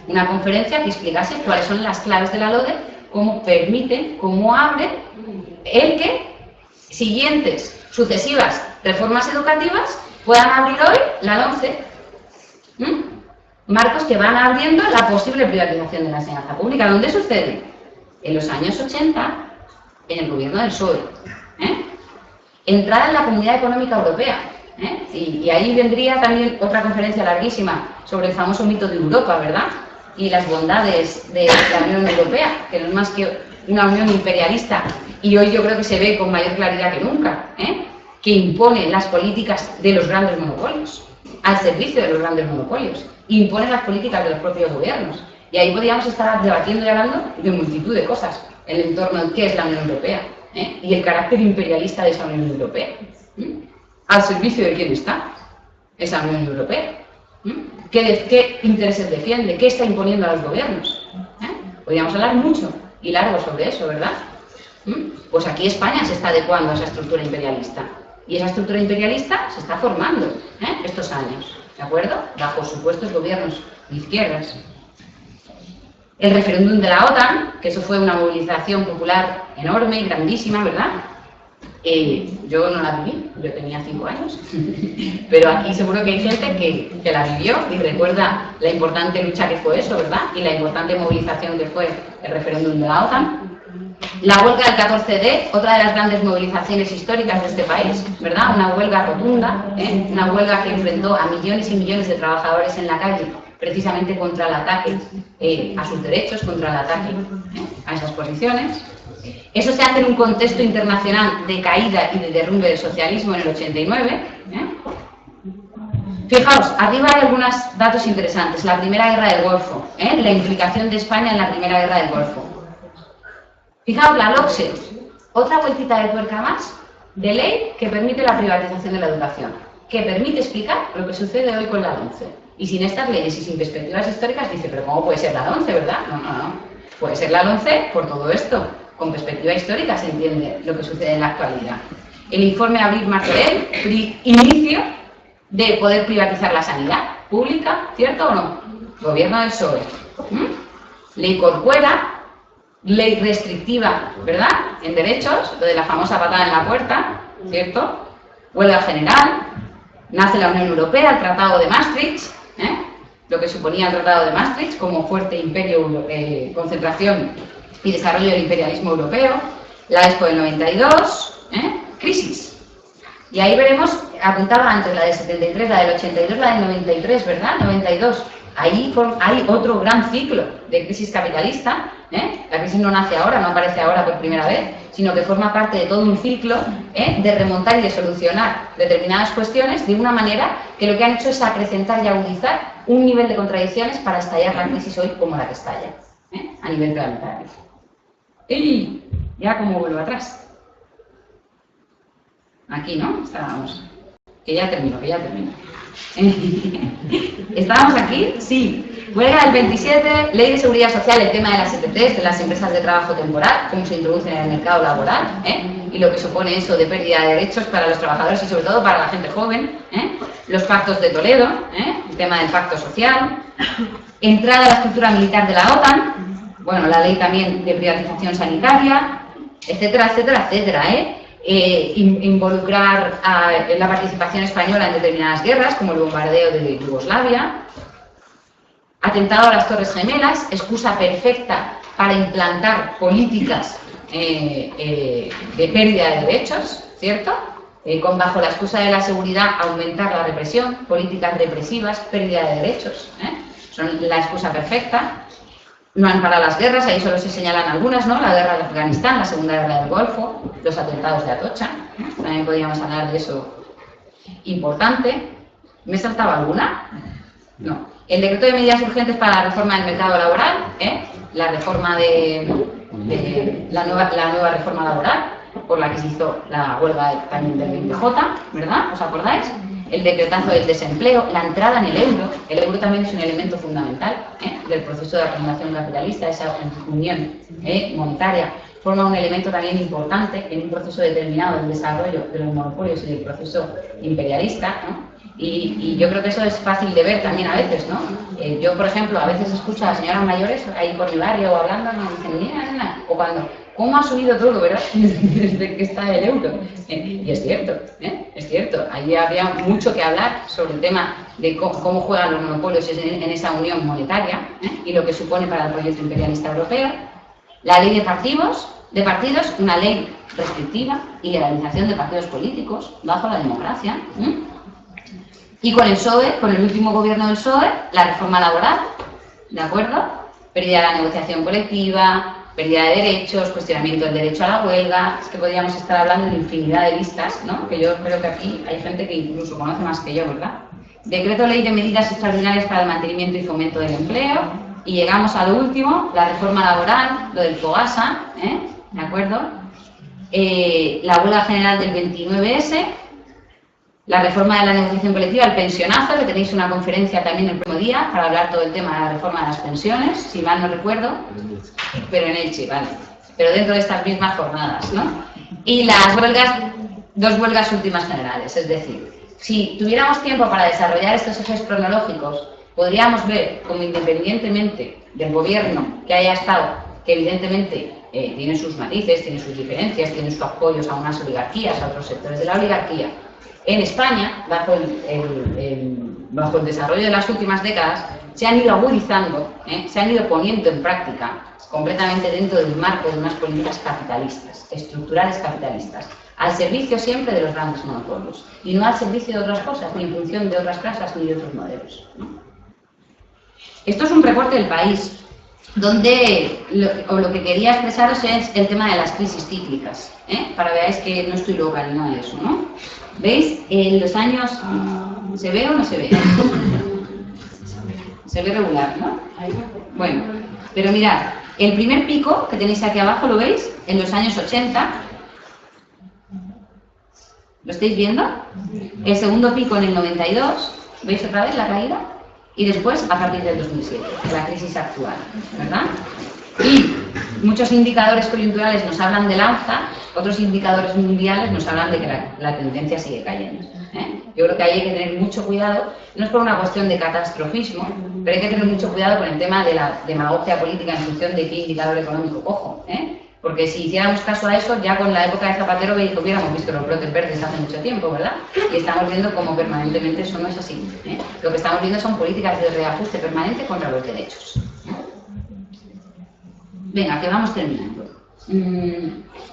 una conferencia que explicase cuáles son las claves de la LODE, cómo permite, cómo abre el que siguientes, sucesivas reformas educativas puedan abrir hoy la LOMCE. Marcos que van abriendo la posible privatización de la enseñanza pública. ¿Dónde sucede? En los años 80, en el gobierno del PSOE. Entrada en la Comunidad Económica Europea. Y ahí vendría también otra conferencia larguísima sobre el famoso mito de Europa, ¿verdad? Y las bondades de la Unión Europea, que no es más que una unión imperialista, y hoy yo creo que se ve con mayor claridad que nunca, que impone las políticas de los grandes monopolios, al servicio de los grandes monopolios, impone las políticas de los propios gobiernos. Y ahí podríamos estar debatiendo y hablando de multitud de cosas en el entorno de qué es la Unión Europea y el carácter imperialista de esa Unión Europea. ¿Al servicio de quién está esa Unión Europea? ¿Qué intereses defiende? ¿Qué está imponiendo a los gobiernos? Podríamos hablar mucho y largo sobre eso, ¿verdad? Pues aquí España se está adecuando a esa estructura imperialista. Y esa estructura imperialista se está formando estos años, ¿de acuerdo? Bajo supuestos gobiernos de izquierdas. El referéndum de la OTAN, que eso fue una movilización popular enorme y grandísima, ¿verdad? Yo no la viví, yo tenía 5 años, pero aquí seguro que hay gente que la vivió y recuerda la importante lucha que fue eso, ¿verdad? Y la importante movilización que fue el referéndum de la OTAN. La huelga del 14D, otra de las grandes movilizaciones históricas de este país, ¿verdad? Una huelga rotunda, una huelga que enfrentó a millones y millones de trabajadores en la calle, precisamente contra el ataque a sus derechos, contra el ataque a esas posiciones. Eso se hace en un contexto internacional de caída y de derrumbe del socialismo en el 89. Fijaos, arriba hay algunos datos interesantes. La Primera Guerra del Golfo, la implicación de España en la Primera Guerra del Golfo. Fijaos, la LOCSE, otra vueltita de tuerca más de ley que permite la privatización de la educación. que permite explicar lo que sucede hoy con la LOMCE. Y sin estas leyes y sin perspectivas históricas, dice, pero ¿cómo puede ser la LOMCE, verdad? No, no, no. Puede ser la LOMCE por todo esto. Con perspectiva histórica se entiende lo que sucede en la actualidad. El informe Abril-Martorell, inicio de poder privatizar la sanidad pública, ¿cierto o no? Gobierno del PSOE. Ley Corcuera, ley restrictiva, ¿verdad? En derechos, lo de la famosa patada en la puerta, ¿cierto? Huelga general, nace la Unión Europea, el Tratado de Maastricht, lo que suponía el Tratado de Maastricht como fuerte imperio, concentración y desarrollo del imperialismo europeo, la Expo del 92, crisis. Y ahí veremos, apuntaba antes la del 73, la del 82, la del 93, ¿verdad? 92. Ahí hay otro gran ciclo de crisis capitalista. La crisis no nace ahora, no aparece ahora por primera vez, sino que forma parte de todo un ciclo de remontar y de solucionar determinadas cuestiones de una manera que lo que han hecho es acrecentar y agudizar un nivel de contradicciones para estallar la crisis hoy como la que estalla, a nivel planetario. Y ya como vuelvo atrás. Aquí, ¿no? Estábamos. Que ya termino. ¿Estábamos aquí? Sí. Huelga del 27, Ley de Seguridad Social, el tema de las ETTs, de las empresas de trabajo temporal, cómo se introducen en el mercado laboral, y lo que supone eso de pérdida de derechos para los trabajadores y sobre todo para la gente joven, los pactos de Toledo, el tema del pacto social, entrada a la estructura militar de la OTAN, bueno, la ley también de privatización sanitaria, etcétera, etcétera, etcétera, involucrar la participación española en determinadas guerras, como el bombardeo de Yugoslavia, atentado a las Torres Gemelas, excusa perfecta para implantar políticas de pérdida de derechos, ¿cierto? Bajo la excusa de la seguridad, aumentar la represión, políticas represivas, pérdida de derechos, son la excusa perfecta. No han parado las guerras, ahí solo se señalan algunas, ¿no? La guerra de Afganistán, la Segunda Guerra del Golfo, los atentados de Atocha, también podríamos hablar de eso importante. ¿Me he saltado alguna? No. El decreto de medidas urgentes para la reforma del mercado laboral, la reforma la nueva reforma laboral, por la que se hizo la huelga también del 20J, ¿verdad? ¿Os acordáis? El decretazo del desempleo, la entrada en el euro también es un elemento fundamental del proceso de acumulación capitalista, esa unión monetaria, forma un elemento también importante en un proceso determinado del desarrollo de los monopolios y del proceso imperialista, ¿no? Y yo creo que eso es fácil de ver también a veces, ¿no? Yo, por ejemplo, a veces escucho a señoras mayores ahí por mi barrio o hablando, me dicen, mira, o cuando, ¿cómo ha subido todo, verdad? Desde que está el euro. Y es cierto, ahí había mucho que hablar sobre el tema de cómo juegan los monopolios en esa unión monetaria y lo que supone para el proyecto imperialista europeo. La ley de partidos, una ley restrictiva y legalización de partidos políticos bajo la democracia. Y con el PSOE, con el último gobierno del PSOE, la reforma laboral, ¿de acuerdo? Pérdida de la negociación colectiva, pérdida de derechos, cuestionamiento del derecho a la huelga. Es que podríamos estar hablando de infinidad de listas, ¿no? Que yo creo que aquí hay gente que incluso conoce más que yo, ¿verdad? Decreto ley de medidas extraordinarias para el mantenimiento y fomento del empleo. Y llegamos a lo último, la reforma laboral, lo del FOGASA, ¿de acuerdo? La huelga general del 29S, la reforma de la negociación colectiva, el pensionazo, que tenéis una conferencia también el próximo día para hablar todo el tema de la reforma de las pensiones, si mal no recuerdo, pero en Elche, vale, pero dentro de estas mismas jornadas, ¿no? Y las huelgas, 2 huelgas últimas generales, es decir, si tuviéramos tiempo para desarrollar estos ejes cronológicos, podríamos ver como independientemente del gobierno que haya estado, que evidentemente tiene sus matices, tiene sus diferencias, tiene sus apoyos a unas oligarquías, a otros sectores de la oligarquía, en España, bajo el desarrollo de las últimas décadas, se han ido agudizando, se han ido poniendo en práctica completamente dentro del marco de unas políticas capitalistas, estructurales capitalistas, al servicio siempre de los grandes monopolios y no al servicio de otras cosas, ni en función de otras casas ni de otros modelos, ¿no? Esto es un recorte del país, donde lo que quería expresaros es el tema de las crisis cíclicas, para que veáis que no estoy loca ni nada de eso, ¿no? ¿Veis? En los años... ¿Se ve o no se ve? Se ve regular, ¿no? Bueno, pero mirad, el primer pico que tenéis aquí abajo, ¿lo veis? En los años 80. ¿Lo estáis viendo? El segundo pico en el 92, ¿veis otra vez la caída? Y después a partir del 2007, de la crisis actual, ¿verdad? Y muchos indicadores coyunturales nos hablan del alza, otros indicadores mundiales nos hablan de que la tendencia sigue cayendo. Yo creo que ahí hay que tener mucho cuidado, no es por una cuestión de catastrofismo, pero hay que tener mucho cuidado con el tema de la demagogia política en función de qué indicador económico cojo. Porque si hiciéramos caso a eso, ya con la época de Zapatero hubiéramos visto los brotes verdes hace mucho tiempo, ¿verdad? Y estamos viendo cómo permanentemente eso no es así. Lo que estamos viendo son políticas de reajuste permanente contra los derechos. Venga, que vamos terminando.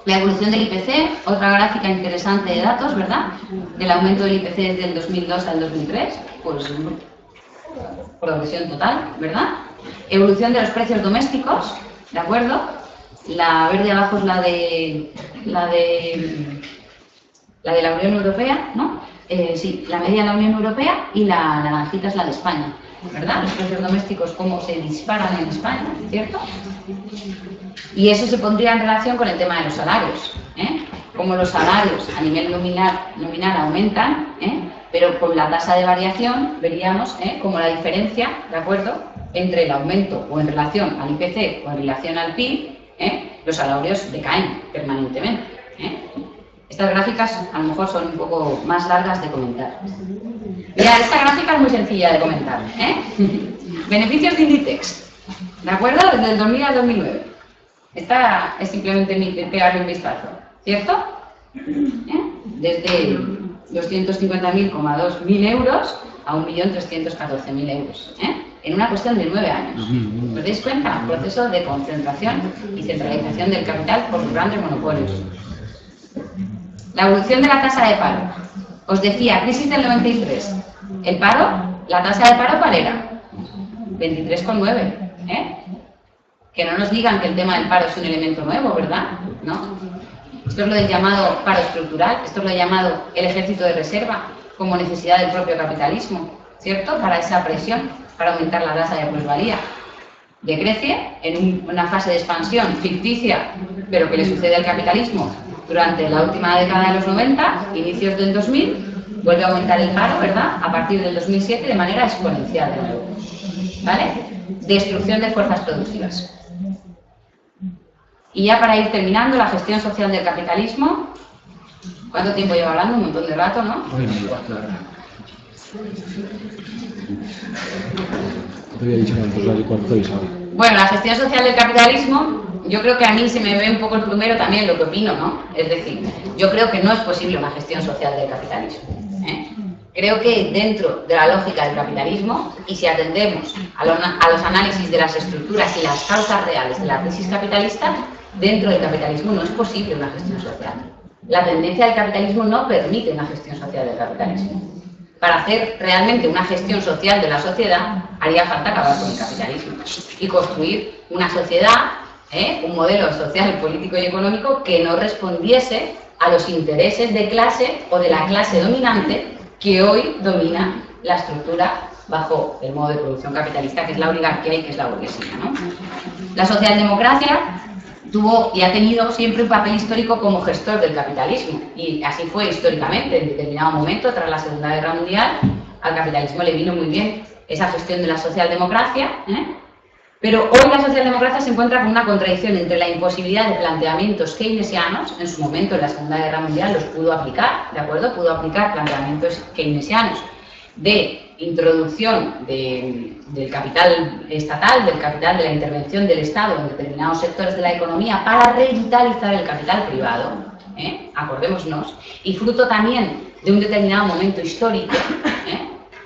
La evolución del IPC, otra gráfica interesante de datos, ¿verdad? Del aumento del IPC desde el 2002 al 2003, pues progresión total, ¿verdad? Evolución de los precios domésticos, ¿de acuerdo? La verde abajo es la de la Unión Europea, ¿no? Sí, la media de la Unión Europea y la naranjita es la de España, ¿verdad? Los precios domésticos, cómo se disparan en España, ¿cierto? Y eso se pondría en relación con el tema de los salarios, como los salarios a nivel nominal aumentan, pero con la tasa de variación veríamos como la diferencia, ¿de acuerdo?, entre el aumento o en relación al IPC o en relación al PIB, los salarios decaen permanentemente. Estas gráficas a lo mejor son un poco más largas de comentar. Mirad, esta gráfica es muy sencilla de comentar. Beneficios de Inditex, ¿de acuerdo?, desde el 2000 al 2009. Esta es simplemente pegarle un vistazo, ¿cierto? Desde 250.000,2.000 euros a 1.314.000 euros, en una cuestión de 9 años. ¿Os dais cuenta? Un proceso de concentración y centralización del capital por los grandes monopolios. La evolución de la tasa de paro. Os decía, crisis del 93. El paro, la tasa de paro, ¿cuál era? 23,9. Que no nos digan que el tema del paro es un elemento nuevo, ¿verdad? ¿No? Esto es lo del llamado paro estructural, esto es lo llamado el ejército de reserva como necesidad del propio capitalismo, ¿cierto? Para esa presión, para aumentar la tasa de plusvalía. Decrece en una fase de expansión ficticia, pero que le sucede al capitalismo durante la última década de los 90, inicios del 2000, vuelve a aumentar el paro, ¿verdad? A partir del 2007 de manera exponencial de nuevo. ¿Vale? Destrucción de fuerzas productivas. Y ya para ir terminando, la gestión social del capitalismo. ¿Cuánto tiempo llevo hablando? Un montón de rato, ¿no? Te había dicho antes, ¿cuánto es ahora? Bueno, la gestión social del capitalismo, yo creo que a mí se me ve un poco el plumero también lo que opino, ¿no? Es decir, yo creo que no es posible una gestión social del capitalismo. Creo que dentro de la lógica del capitalismo, y si atendemos a los análisis de las estructuras y las causas reales de la crisis capitalista, dentro del capitalismo no es posible una gestión social. La tendencia del capitalismo no permite una gestión social del capitalismo. Para hacer realmente una gestión social de la sociedad, haría falta acabar con el capitalismo y construir una sociedad, un modelo social, político y económico que no respondiese a los intereses de clase o de la clase dominante que hoy domina la estructura bajo el modo de producción capitalista, que es la oligarquía y que es la burguesía, ¿no? La socialdemocracia tuvo y ha tenido siempre un papel histórico como gestor del capitalismo, y así fue históricamente. En determinado momento, tras la Segunda Guerra Mundial, al capitalismo le vino muy bien esa gestión de la socialdemocracia, pero hoy la socialdemocracia se encuentra con una contradicción entre la imposibilidad de planteamientos keynesianos. En su momento, en la Segunda Guerra Mundial, los pudo aplicar, ¿de acuerdo? Pudo aplicar planteamientos keynesianos de introducción del capital estatal, del capital de la intervención del Estado en determinados sectores de la economía para revitalizar el capital privado, acordémonos, y fruto también de un determinado momento histórico,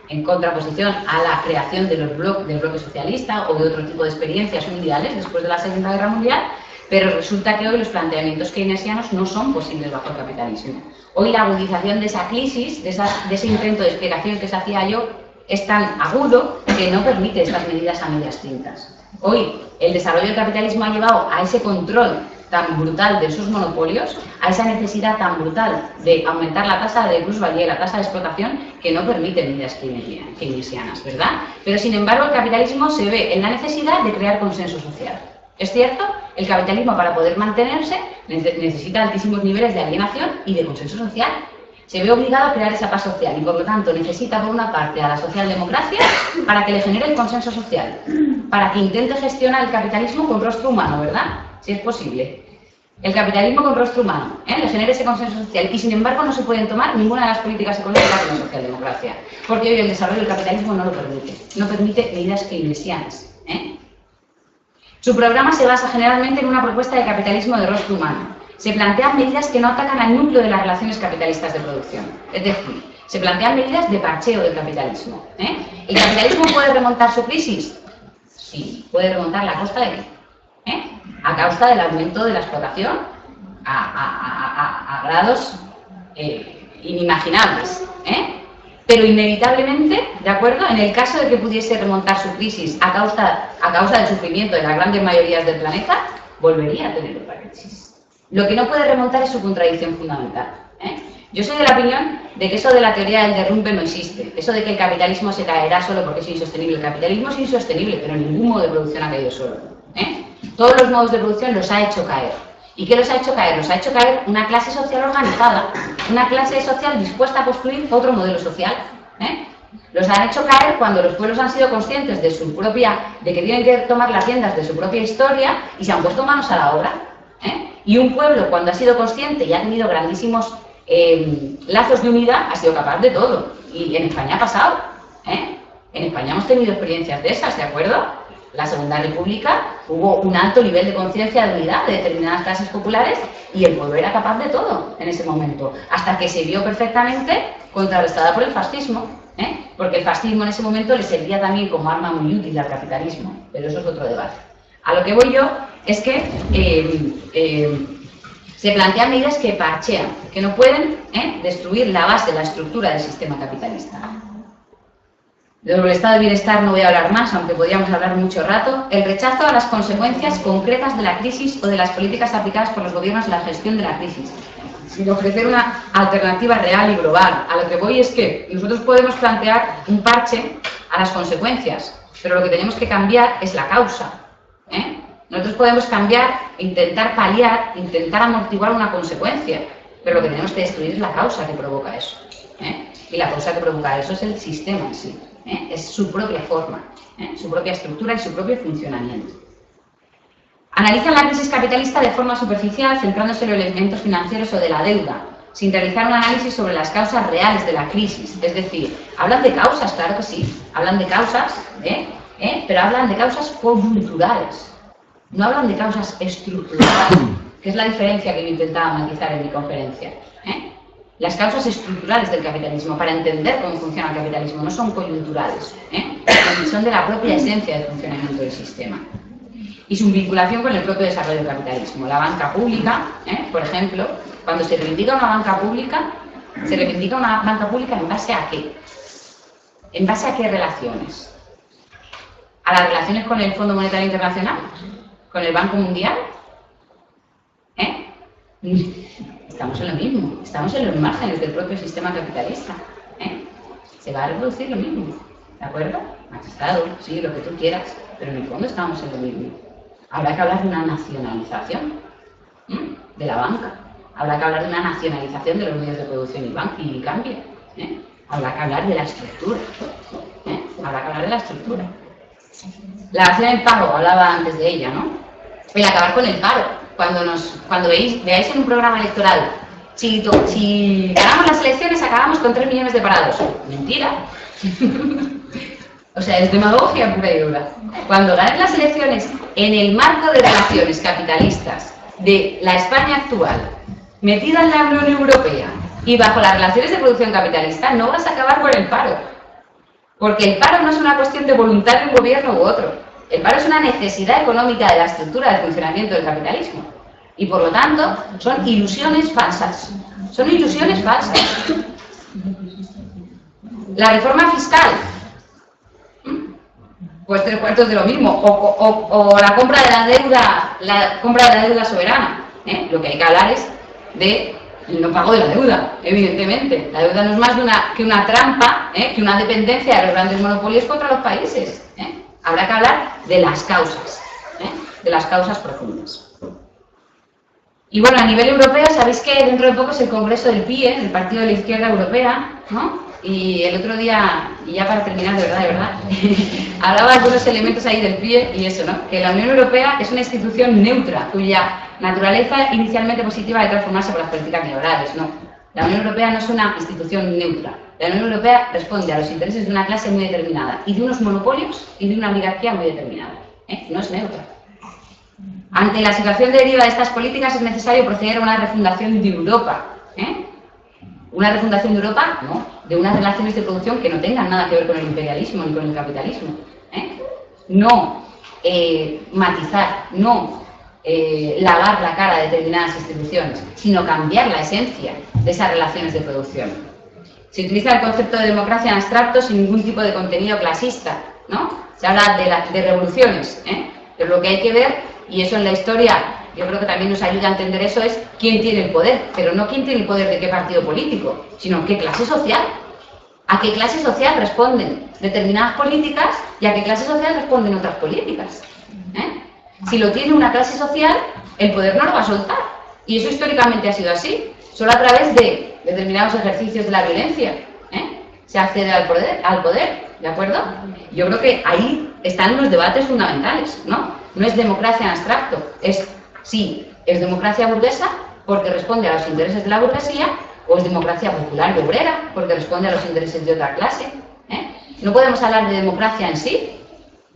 en contraposición a la creación del bloque socialista o de otro tipo de experiencias mundiales después de la Segunda Guerra Mundial, pero resulta que hoy los planteamientos keynesianos no son posibles bajo el capitalismo. Hoy la agudización de esa crisis, de ese intento de explicación que se hacía yo, es tan agudo que no permite estas medidas a medias tintas. Hoy el desarrollo del capitalismo ha llevado a ese control tan brutal de sus monopolios, a esa necesidad tan brutal de aumentar la tasa de plusvalía y la tasa de explotación, que no permite medidas keynesianas, ¿verdad? Pero sin embargo el capitalismo se ve en la necesidad de crear consenso social. ¿Es cierto? El capitalismo, para poder mantenerse, necesita altísimos niveles de alienación y de consenso social. se ve obligado a crear esa paz social y por lo tanto necesita por una parte a la socialdemocracia para que le genere el consenso social, para que intente gestionar el capitalismo con rostro humano, ¿verdad? Si es posible. El capitalismo con rostro humano, le genera ese consenso social y sin embargo no se pueden tomar ninguna de las políticas económicas de la socialdemocracia, porque hoy el desarrollo del capitalismo no lo permite, no permite medidas keynesianas. Su programa se basa generalmente en una propuesta de capitalismo de rostro humano. Se plantean medidas que no atacan al núcleo de las relaciones capitalistas de producción, es decir, se plantean medidas de parcheo del capitalismo. ¿El capitalismo puede remontar su crisis? Sí, puede remontar la costa de qué. A causa del aumento de la explotación a grados inimaginables. Pero inevitablemente, ¿de acuerdo? En el caso de que pudiese remontar su crisis a causa del sufrimiento de las grandes mayorías del planeta, volvería a tener otra crisis. Lo que no puede remontar es su contradicción fundamental. Yo soy de la opinión de que eso de la teoría del derrumbe no existe. Eso de que el capitalismo se caerá solo porque es insostenible. El capitalismo es insostenible, pero ningún modo de producción ha caído solo. Todos los modos de producción los ha hecho caer. ¿Y qué los ha hecho caer? Los ha hecho caer una clase social organizada, una clase social dispuesta a construir otro modelo social. Los han hecho caer cuando los pueblos han sido conscientes de que tienen que tomar las riendas de su propia historia y se han puesto manos a la obra. Y un pueblo, cuando ha sido consciente y ha tenido grandísimos lazos de unidad, ha sido capaz de todo. Y en España ha pasado. En España hemos tenido experiencias de esas, ¿de acuerdo? La Segunda República hubo un alto nivel de conciencia de unidad de determinadas clases populares y el pueblo era capaz de todo en ese momento, hasta que se vio perfectamente contrarrestada por el fascismo, porque el fascismo en ese momento le servía también como arma muy útil al capitalismo, pero eso es otro debate. A lo que voy yo es que se plantean medidas que parchean, que no pueden destruir la base, la estructura del sistema capitalista. Del estado de bienestar no voy a hablar más, aunque podríamos hablar mucho rato. El rechazo a las consecuencias concretas de la crisis o de las políticas aplicadas por los gobiernos en la gestión de la crisis, sin ofrecer una alternativa real y global. A lo que voy es que nosotros podemos plantear un parche a las consecuencias, pero lo que tenemos que cambiar es la causa. Nosotros podemos cambiar, intentar paliar, intentar amortiguar una consecuencia, pero lo que tenemos que destruir es la causa que provoca eso. Y la causa que provoca eso es el sistema en sí. Es su propia forma, su propia estructura y su propio funcionamiento. Analizan la crisis capitalista de forma superficial, centrándose en los elementos financieros o de la deuda, sin realizar un análisis sobre las causas reales de la crisis. Es decir, hablan de causas, claro que sí, hablan de causas, pero hablan de causas coyunturales, no hablan de causas estructurales, que es la diferencia que yo intentaba matizar en mi conferencia. Las causas estructurales del capitalismo, para entender cómo funciona el capitalismo, no son coyunturales, son de la propia esencia del funcionamiento del sistema. Y su vinculación con el propio desarrollo del capitalismo. La banca pública, por ejemplo, cuando se reivindica una banca pública, se reivindica una banca pública ¿en base a qué? ¿En base a qué relaciones? ¿A las relaciones con el Fondo Monetario Internacional? ¿Con el Banco Mundial? Estamos en lo mismo, estamos en los márgenes del propio sistema capitalista. Se va a reproducir lo mismo, ¿de acuerdo? Magistrado, sí, lo que tú quieras, pero en el fondo estamos en lo mismo. Habrá que hablar de una nacionalización de la banca, habrá que hablar de una nacionalización de los medios de producción y cambio, habrá que hablar de la estructura, habrá que hablar de la estructura. La acción en paro, hablaba antes de ella, ¿no? El acabar con el paro. Cuando veáis en un programa electoral, si ganamos las elecciones acabamos con 3 millones de parados. Mentira. O sea, es demagogia pura y dura. Cuando ganen las elecciones en el marco de relaciones capitalistas de la España actual, metida en la Unión Europea y bajo las relaciones de producción capitalista, no vas a acabar con el paro. Porque el paro no es una cuestión de voluntad de un gobierno u otro. El paro es una necesidad económica de la estructura del funcionamiento del capitalismo. Y por lo tanto, son ilusiones falsas. Son ilusiones falsas. La reforma fiscal, pues 3/4 de lo mismo. O la compra de la deuda soberana. Lo que hay que hablar es de no pago de la deuda, evidentemente. La deuda no es más que una trampa, que una dependencia de los grandes monopolios contra los países. Habrá que hablar de las causas profundas. Y bueno, a nivel europeo, sabéis que dentro de poco es el Congreso del PIE, del Partido de la Izquierda Europea, ¿no? Y el otro día, y ya para terminar de verdad, hablaba de algunos elementos ahí del PIE y eso, ¿no? Que la Unión Europea es una institución neutra, cuya naturaleza inicialmente positiva de transformarse por las políticas neoliberales, ¿no? La Unión Europea no es una institución neutra. La Unión Europea responde a los intereses de una clase muy determinada y de unos monopolios y de una oligarquía muy determinada. No es neutra. Ante la situación deriva de estas políticas es necesario proceder a una refundación de Europa. Una refundación de Europa, no, de unas relaciones de producción que no tengan nada que ver con el imperialismo ni con el capitalismo. No matizar, no lavar la cara de determinadas instituciones, sino cambiar la esencia de esas relaciones de producción. Se utiliza el concepto de democracia en abstracto sin ningún tipo de contenido clasista, ¿no? Se habla de revoluciones, pero lo que hay que ver, y eso en la historia yo creo que también nos ayuda a entender eso, es quién tiene el poder, pero no quién tiene el poder de qué partido político, sino qué clase social. A qué clase social responden determinadas políticas y a qué clase social responden otras políticas. Si lo tiene una clase social, el poder no lo va a soltar. Y eso históricamente ha sido así. Solo a través de determinados ejercicios de la violencia se accede al poder, ¿de acuerdo? Yo creo que ahí están los debates fundamentales, ¿no? No es democracia en abstracto, sí, es democracia burguesa porque responde a los intereses de la burguesía, o es democracia popular y obrera porque responde a los intereses de otra clase. No podemos hablar de democracia en sí,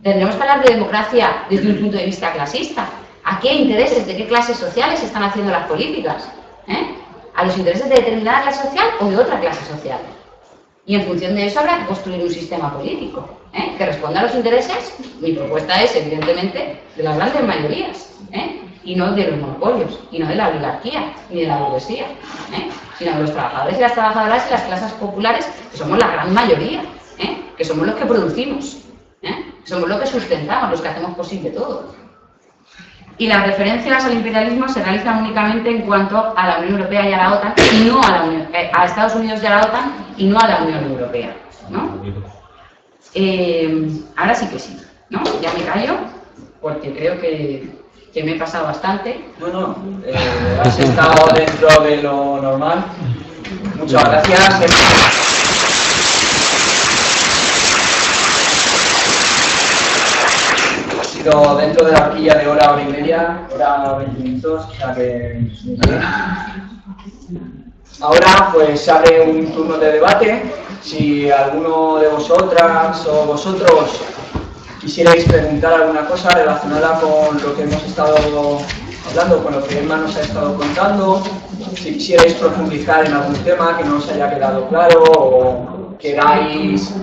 tendremos que hablar de democracia desde un punto de vista clasista. ¿A qué intereses, de qué clases sociales se están haciendo las políticas? ¿A los intereses de determinada clase social o de otra clase social? Y en función de eso habrá que construir un sistema político que responda a los intereses. Mi propuesta es, evidentemente, de las grandes mayorías, y no de los monopolios, y no de la oligarquía, ni de la burguesía, sino de los trabajadores y las trabajadoras y las clases populares, que somos la gran mayoría, que somos los que producimos, que somos los que sustentamos, los que hacemos posible todo. Y las referencias al imperialismo se realizan únicamente en cuanto a la Unión Europea y a la OTAN, y no a Estados Unidos y a la OTAN, y no a la Unión Europea, ¿no? Ahora sí que sí, ¿no? Ya me callo, porque creo que me he pasado bastante. No, has estado dentro de lo normal. Muchas gracias. Dentro de la horquilla de hora y media, hora 20 minutos, o sea que... Ahora pues se abre un turno de debate. Si alguno de vosotras o vosotros quisierais preguntar alguna cosa relacionada con lo que hemos estado hablando, con lo que Emma nos ha estado contando, si quisierais profundizar en algún tema que no os haya quedado claro o queráis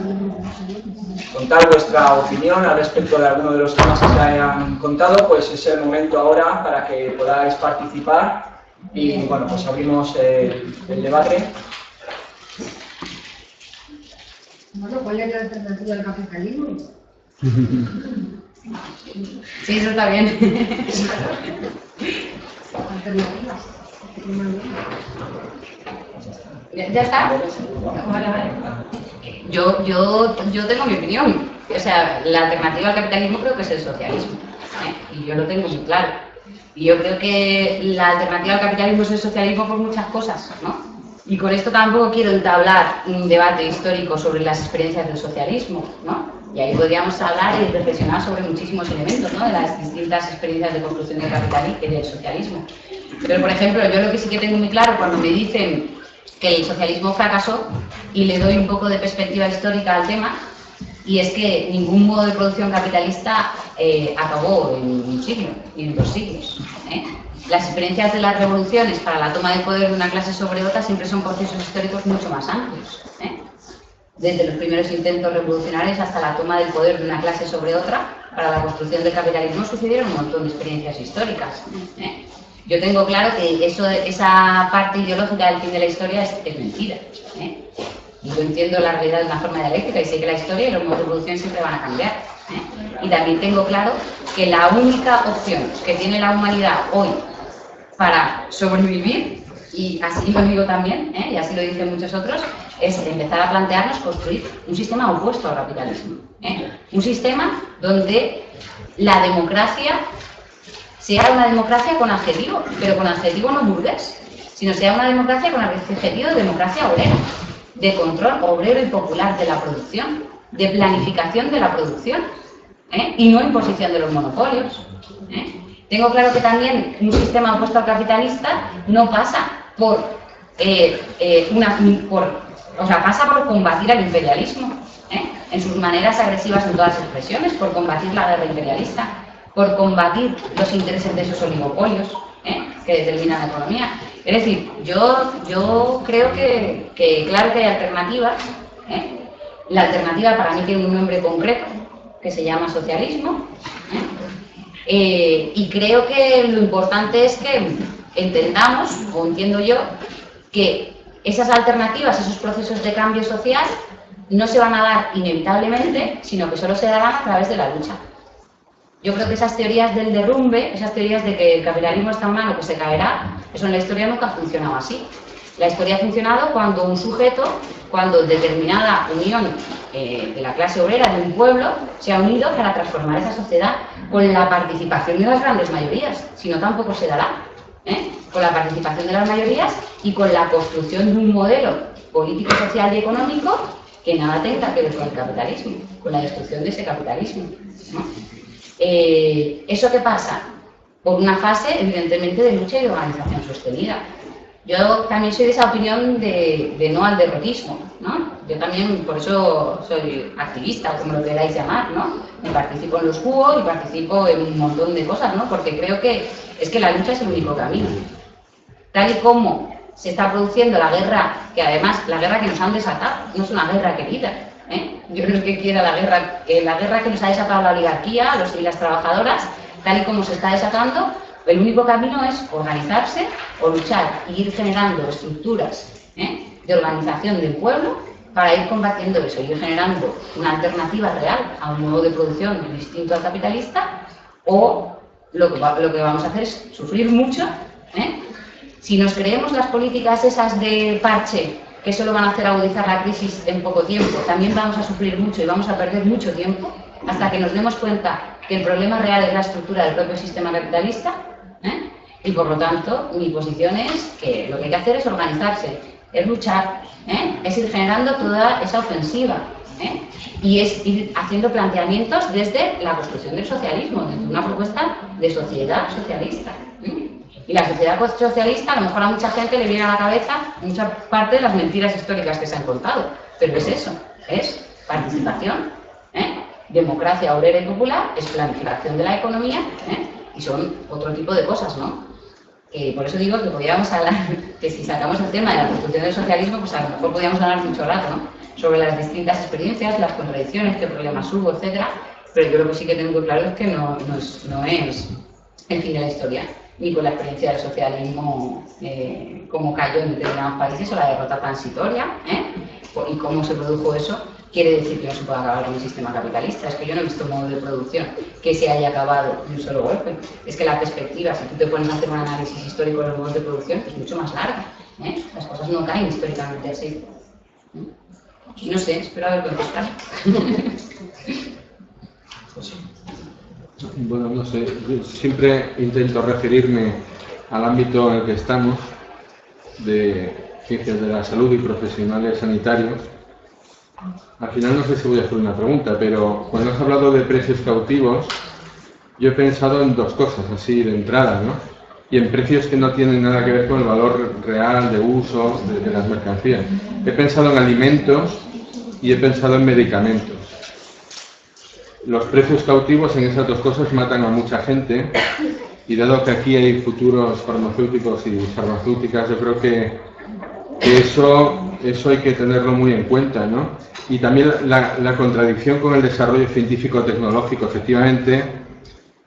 contar vuestra opinión al respecto de alguno de los temas que se hayan contado, pues es el momento ahora para que podáis participar y bueno, pues abrimos el debate. Bueno, ¿cuál es la alternativa al capitalismo? Sí, eso está bien. Alternativas. ¿Ya está? Vale. Yo tengo mi opinión. O sea, la alternativa al capitalismo creo que es el socialismo. Y yo lo tengo muy claro. Y yo creo que la alternativa al capitalismo es el socialismo por muchas cosas, ¿no? Y con esto tampoco quiero entablar un debate histórico sobre las experiencias del socialismo, ¿no? Y ahí podríamos hablar y reflexionar sobre muchísimos elementos, ¿no? De las distintas experiencias de construcción del capitalismo y del socialismo. Pero, por ejemplo, yo lo que sí que tengo muy claro cuando me dicen que el socialismo fracasó, y le doy un poco de perspectiva histórica al tema, y es que ningún modo de producción capitalista acabó en un siglo, ni en 2 siglos. Las experiencias de las revoluciones para la toma de poder de una clase sobre otra siempre son procesos históricos mucho más amplios. Desde los primeros intentos revolucionarios hasta la toma del poder de una clase sobre otra, para la construcción del capitalismo sucedieron un montón de experiencias históricas. Yo tengo claro que esa parte ideológica del fin de la historia es mentira. Yo entiendo la realidad de una forma dialéctica y sé que la historia y los modos de producción siempre van a cambiar. Y también tengo claro que la única opción que tiene la humanidad hoy para sobrevivir, y así lo digo también, y así lo dicen muchos otros, es empezar a plantearnos construir un sistema opuesto al capitalismo. Un sistema donde la democracia sea una democracia con adjetivo, pero con adjetivo no burgués, sino sea una democracia con adjetivo de democracia obrera, de control obrero y popular de la producción, de planificación de la producción, y no imposición de los monopolios. Tengo claro que también un sistema opuesto al capitalista no pasa pasa por combatir al imperialismo, en sus maneras agresivas en todas las expresiones, por combatir la guerra imperialista, por combatir los intereses de esos oligopolios que determinan la economía. Es decir, yo creo que claro que hay alternativas. La alternativa para mí tiene un nombre concreto, que se llama socialismo, y creo que lo importante es que entendamos, o entiendo yo, que esas alternativas, esos procesos de cambio social, no se van a dar inevitablemente, sino que solo se darán a través de la lucha. Yo creo que esas teorías del derrumbe, esas teorías de que el capitalismo es tan malo que se caerá, eso en la historia nunca ha funcionado así. La historia ha funcionado cuando un sujeto, cuando determinada unión de la clase obrera de un pueblo se ha unido para transformar esa sociedad con la participación de las grandes mayorías, si no tampoco se dará, con la participación de las mayorías y con la construcción de un modelo político, social y económico que nada tenga que ver con el capitalismo, con la destrucción de ese capitalismo, ¿no? ¿Eso qué pasa? Por una fase, evidentemente, de lucha y de organización sostenida. Yo también soy de esa opinión de no al derrotismo, ¿no? Yo también, por eso soy activista, como lo queráis llamar, ¿no? Y participo en los jugos y participo en un montón de cosas, ¿no? Porque creo que es que la lucha es el único camino. Tal y como se está produciendo la guerra, que además la guerra que nos han desatado no es una guerra querida, Yo creo que quiera la guerra que nos ha desatado la oligarquía, los y las trabajadoras, tal y como se está desatando. El único camino es organizarse o luchar y ir generando estructuras de organización del pueblo para ir combatiendo eso, ir generando una alternativa real a un modo de producción distinto al capitalista, o lo que vamos a hacer es sufrir mucho. Si nos creemos las políticas esas de parche que solo van a hacer agudizar la crisis en poco tiempo, también vamos a sufrir mucho y vamos a perder mucho tiempo hasta que nos demos cuenta que el problema real es la estructura del propio sistema capitalista. Y por lo tanto, mi posición es que lo que hay que hacer es organizarse, es luchar, es ir generando toda esa ofensiva, y es ir haciendo planteamientos desde la construcción del socialismo, desde una propuesta de sociedad socialista. Y la sociedad socialista, a lo mejor a mucha gente le viene a la cabeza mucha parte de las mentiras históricas que se han contado, pero es eso, es participación, democracia obrera y popular, es planificación de la economía, y son otro tipo de cosas, ¿no? Por eso digo que podríamos hablar, que si sacamos el tema de la construcción del socialismo, pues a lo mejor podríamos hablar mucho rato, ¿no? Sobre las distintas experiencias, las contradicciones, qué problemas hubo, etcétera. Pero yo lo que sí que tengo claro es que no es el fin de la historia, ni con la experiencia del socialismo, cómo cayó en determinados países, o la derrota transitoria, y cómo se produjo eso. Quiere decir que no se puede acabar con un sistema capitalista. Es que yo no he visto un modo de producción que se haya acabado de un solo golpe. Es que la perspectiva, si tú te pones a hacer un análisis histórico de los modos de producción, es mucho más larga. Las cosas no caen históricamente así. Y no sé, espero haber contestado. Bueno, no sé, yo siempre intento referirme al ámbito en el que estamos, de ciencias de la salud y profesionales sanitarios. Al final no sé si voy a hacer una pregunta, pero cuando has hablado de precios cautivos, yo he pensado en dos cosas, así de entrada, ¿no? Y en precios que no tienen nada que ver con el valor real de uso de las mercancías. He pensado en alimentos y he pensado en medicamentos. Los precios cautivos en esas dos cosas matan a mucha gente, y dado que aquí hay futuros farmacéuticos y farmacéuticas, yo creo que eso hay que tenerlo muy en cuenta, ¿no? Y también la contradicción con el desarrollo científico-tecnológico. Efectivamente,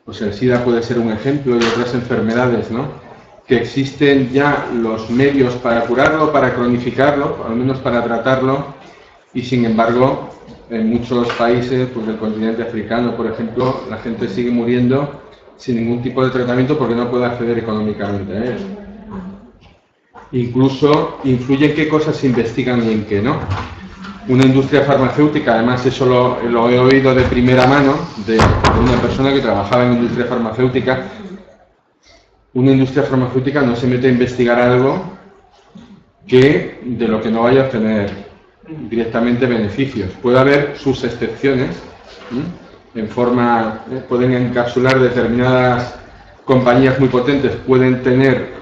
pues el SIDA puede ser un ejemplo, y otras enfermedades, ¿no? Que existen ya los medios para curarlo, para cronificarlo, al menos para tratarlo, y sin embargo, en muchos países, pues del continente africano, por ejemplo, la gente sigue muriendo sin ningún tipo de tratamiento porque no puede acceder económicamente a él. Incluso influye en qué cosas se investigan y en qué no. Una industria farmacéutica, además eso lo he oído de primera mano de una persona que trabajaba en industria farmacéutica, una industria farmacéutica no se mete a investigar algo de lo que no vaya a obtener directamente beneficios. Puede haber sus excepciones, pueden encapsular determinadas compañías muy potentes, pueden tener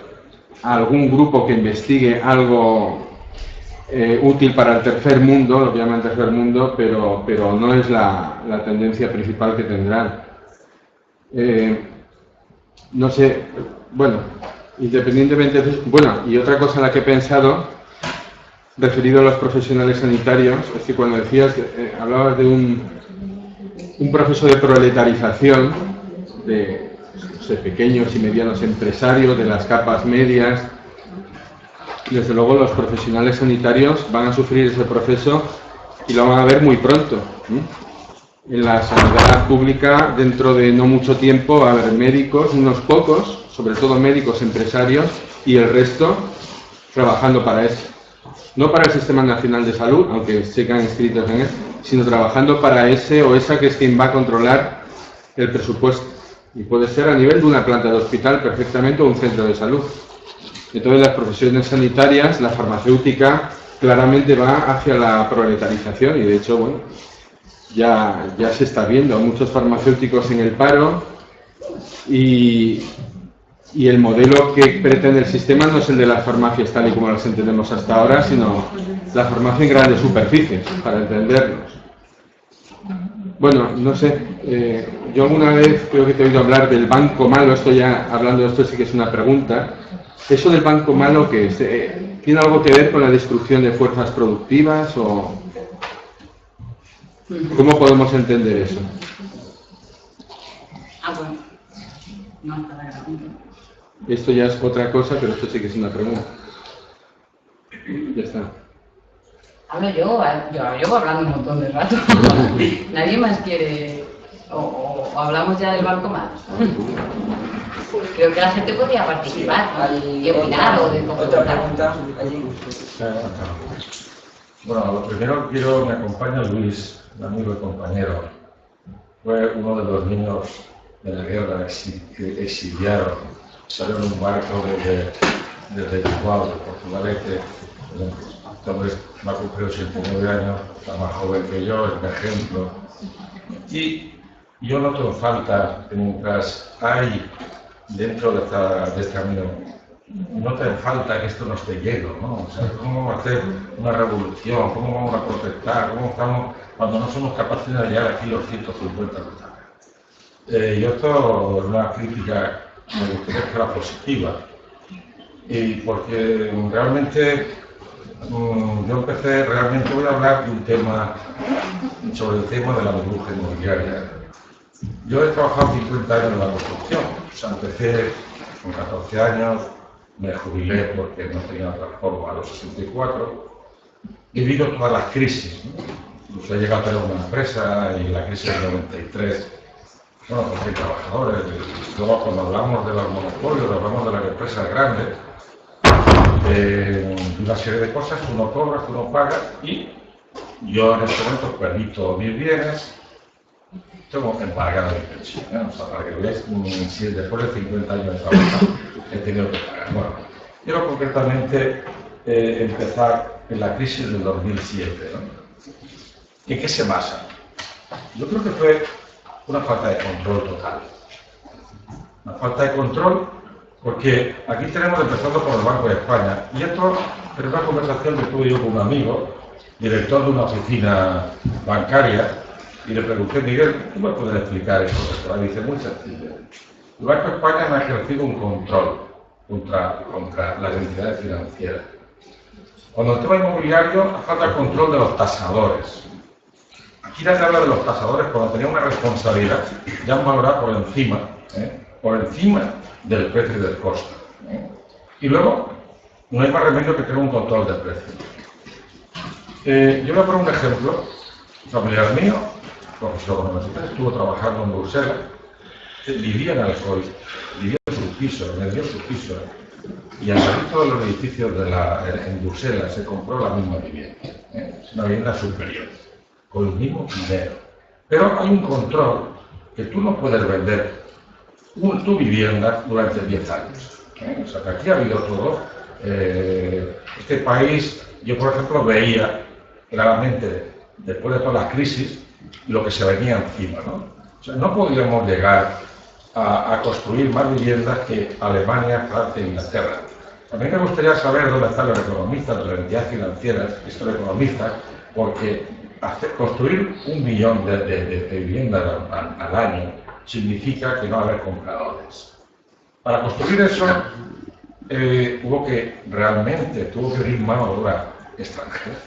algún grupo que investigue algo útil para el tercer mundo, lo que llaman tercer mundo, pero no es la tendencia principal que tendrán. No sé, bueno, independientemente de eso, bueno, y otra cosa en la que he pensado, referido a los profesionales sanitarios, es que cuando decías, hablabas de un proceso de proletarización de pequeños y medianos empresarios, de las capas medias. Desde luego los profesionales sanitarios van a sufrir ese proceso y lo van a ver muy pronto. En la sanidad pública, dentro de no mucho tiempo, va a haber médicos, unos pocos, sobre todo médicos empresarios, y el resto trabajando para eso. No para el Sistema Nacional de Salud, aunque se quedan inscritos en él, sino trabajando para ese o esa que es quien va a controlar el presupuesto. Y puede ser a nivel de una planta de hospital perfectamente o un centro de salud. Entonces las profesiones sanitarias, la farmacéutica, claramente va hacia la proletarización y de hecho, bueno, ya se está viendo muchos farmacéuticos en el paro y el modelo que pretende el sistema no es el de las farmacias tal y como las entendemos hasta ahora, sino la farmacia en grandes superficies, para entendernos. Bueno, no sé, yo alguna vez creo que te he oído hablar del banco malo, esto ya, hablando de esto sí que es una pregunta. ¿Eso del banco malo qué es? ¿Tiene algo que ver con la destrucción de fuerzas productivas o cómo podemos entender eso? Bueno, no está la pregunta. Esto ya es otra cosa, pero esto sí que es una pregunta. Ya está. Hablo yo llevo hablando un montón de rato. ¿Nadie más quiere? ¿O hablamos ya del banco más? Creo que la gente podría participar y opinar o de Otra pregunta allí. Bueno, lo primero me acompaña Luis, un amigo y compañero. Fue uno de los niños de la guerra que exiliaron. Salió en un barco desde Bilbao, de Portugalete. Entonces me ha cumplido 79 años, está más joven que yo, es un ejemplo. Y yo noto falta que mientras hay dentro de este camino, noto falta que esto no esté lleno, ¿no? O sea, ¿cómo vamos a hacer una revolución? ¿Cómo vamos a protestar? ¿Cómo estamos cuando no somos capaces de hallar aquí los 150 metros? Yo esto es una crítica, me gustaría que fuera positiva, y porque realmente yo voy a hablar de un tema, sobre el tema de la burbuja inmobiliaria. Yo he trabajado 50 años en la construcción, o sea, empecé con 14 años, me jubilé porque no tenía otra forma a los 64, he vivido todas las crisis, ¿no? He llegado a tener una empresa y la crisis del 93, bueno, con 100 trabajadores, y luego cuando hablamos de los monopolios, hablamos de las empresas grandes, una serie de cosas que uno cobra, que uno paga, y yo en este momento perdí todos mis bienes, tengo embargado mi pensión, ¿eh? O sea, para que veáis si después de 50 años de trabajo he tenido que pagar. Bueno, quiero concretamente empezar en la crisis del 2007, ¿no? ¿En qué se basa? Yo creo que fue una falta de control total. Una falta de control porque aquí tenemos, empezando por el Banco de España, y esto es una conversación que tuve yo con un amigo, director de una oficina bancaria, y le pregunté, Miguel, ¿tú me puedes explicar esto? Y dice, muy sencillo. El Banco de España no ha ejercido un control contra las entidades financieras. Cuando el tema inmobiliario, falta el control de los tasadores. Aquí nadie habla de los tasadores cuando tenía una responsabilidad, ya han valorado por encima del precio y del costo. Y luego, no hay más remedio que tener un control de precios. Yo voy a poner un ejemplo. Un familiar mío, profesor universitario, estuvo trabajando en Bruselas, vivía en Alcoy, vivía en su piso, vendió su piso, y al salir todos los edificios en Bruselas se compró la misma vivienda, una vivienda superior, con el mismo dinero. Pero hay un control que tú no puedes vender tu vivienda durante 10 años. O sea, que aquí ha habido todo. Este país, yo por ejemplo veía claramente, después de toda la crisis, lo que se venía encima, ¿no? O sea, no podíamos llegar a construir más viviendas que Alemania, Francia e Inglaterra. A mí me gustaría saber dónde están los economistas, las entidades financieras, estos economistas, porque construir 1 millón de viviendas al año significa que no va a haber compradores. Para construir eso, tuvo que venir mano de obra extranjera.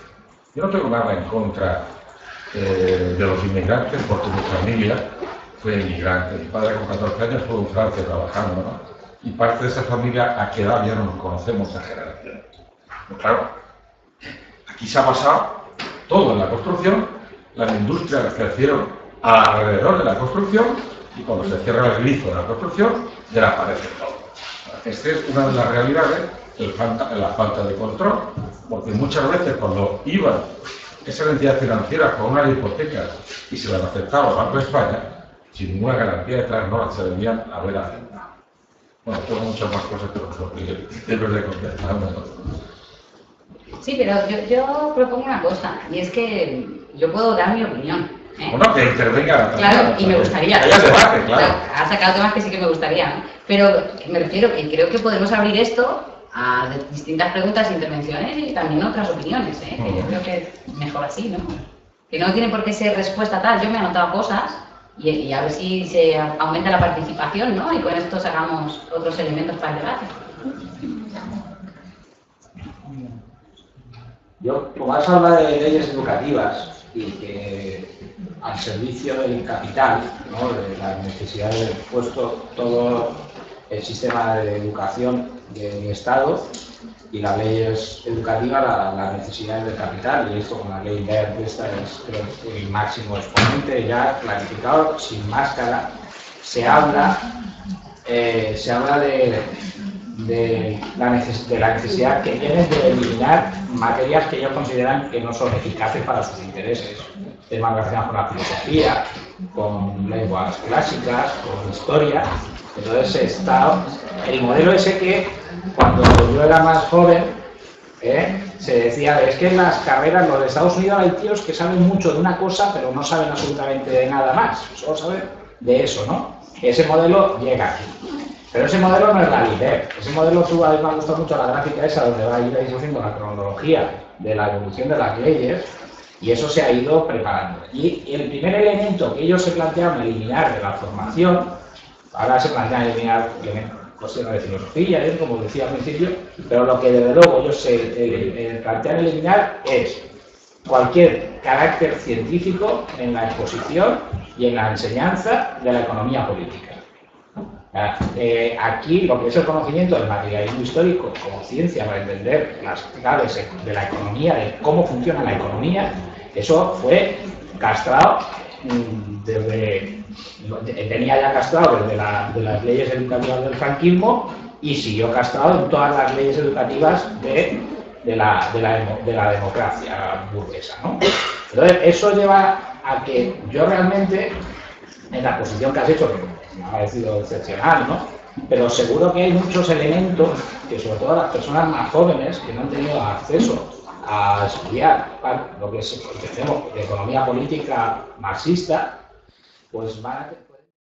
Yo no tengo nada en contra de los inmigrantes, porque mi familia fue inmigrante. Mi padre con 14 años estuvo en Francia trabajando, ¿no? Y parte de esa familia a qué edad ya no nos conocemos esa generación. Pero claro, aquí se ha pasado todo en la construcción, las industrias crecieron alrededor de la construcción y cuando se cierra el grifo de la construcción, desaparece todo. Esta es una de las realidades, la falta de control, porque muchas veces cuando iban esas entidades financieras con unas hipotecas y se las aceptaba el Banco de España, sin ninguna garantía detrás, no las se debían haber aceptado. Bueno, tengo muchas más cosas que os debes de contestar. Sí, pero yo propongo una cosa, y es que yo puedo dar mi opinión. Bueno, que intervenga. Claro, y me gustaría. Haya debate, claro. Ha sacado temas que sí que me gustaría, ¿no? Pero me refiero que creo que podemos abrir esto a distintas preguntas e intervenciones y también otras opiniones, que yo creo que es mejor así, ¿no? Que no tiene por qué ser respuesta tal. Yo me he anotado cosas y a ver si se aumenta la participación, ¿no? Y con esto sacamos otros elementos para el debate. Yo, como has hablado de leyes educativas y que al servicio del capital, ¿no? De la necesidad de puesto todo el sistema de educación del Estado y las leyes educativas, las necesidades del capital, y esto con la ley verde, esta es creo, el máximo exponente ya clarificado, sin máscara, se habla de la necesidad que tienen de eliminar materias que ellos consideran que no son eficaces para sus intereses. Temas relacionados con la filosofía, con lenguas clásicas, con historia. Entonces está el modelo ese que cuando yo era más joven se decía, es que en las carreras, los de Estados Unidos hay tíos que saben mucho de una cosa pero no saben absolutamente de nada más, solo saben de eso, ¿no? Ese modelo llega aquí. Pero ese modelo no es la LIDER. Ese modelo, me ha gustado mucho la gráfica esa, donde va a ir haciendo la cronología de la evolución de las leyes, y eso se ha ido preparando. Y el primer elemento que ellos se plantearon eliminar de la formación, ahora se plantean eliminar cuestiones de filosofía, como decía al principio, pero lo que desde luego ellos se plantean eliminar es cualquier carácter científico en la exposición y en la enseñanza de la economía política. Aquí lo que es el conocimiento del materialismo histórico como ciencia para entender las claves de la economía, de cómo funciona la economía, eso fue castrado venía ya castrado desde de las leyes educativas del franquismo y siguió castrado en todas las leyes educativas de la democracia burguesa, ¿no? Entonces eso lleva a que yo realmente, en la posición que has hecho, me ha parecido excepcional, ¿no? Pero seguro que hay muchos elementos que, sobre todo las personas más jóvenes que no han tenido acceso a estudiar lo que entendemos de economía política marxista, pues van a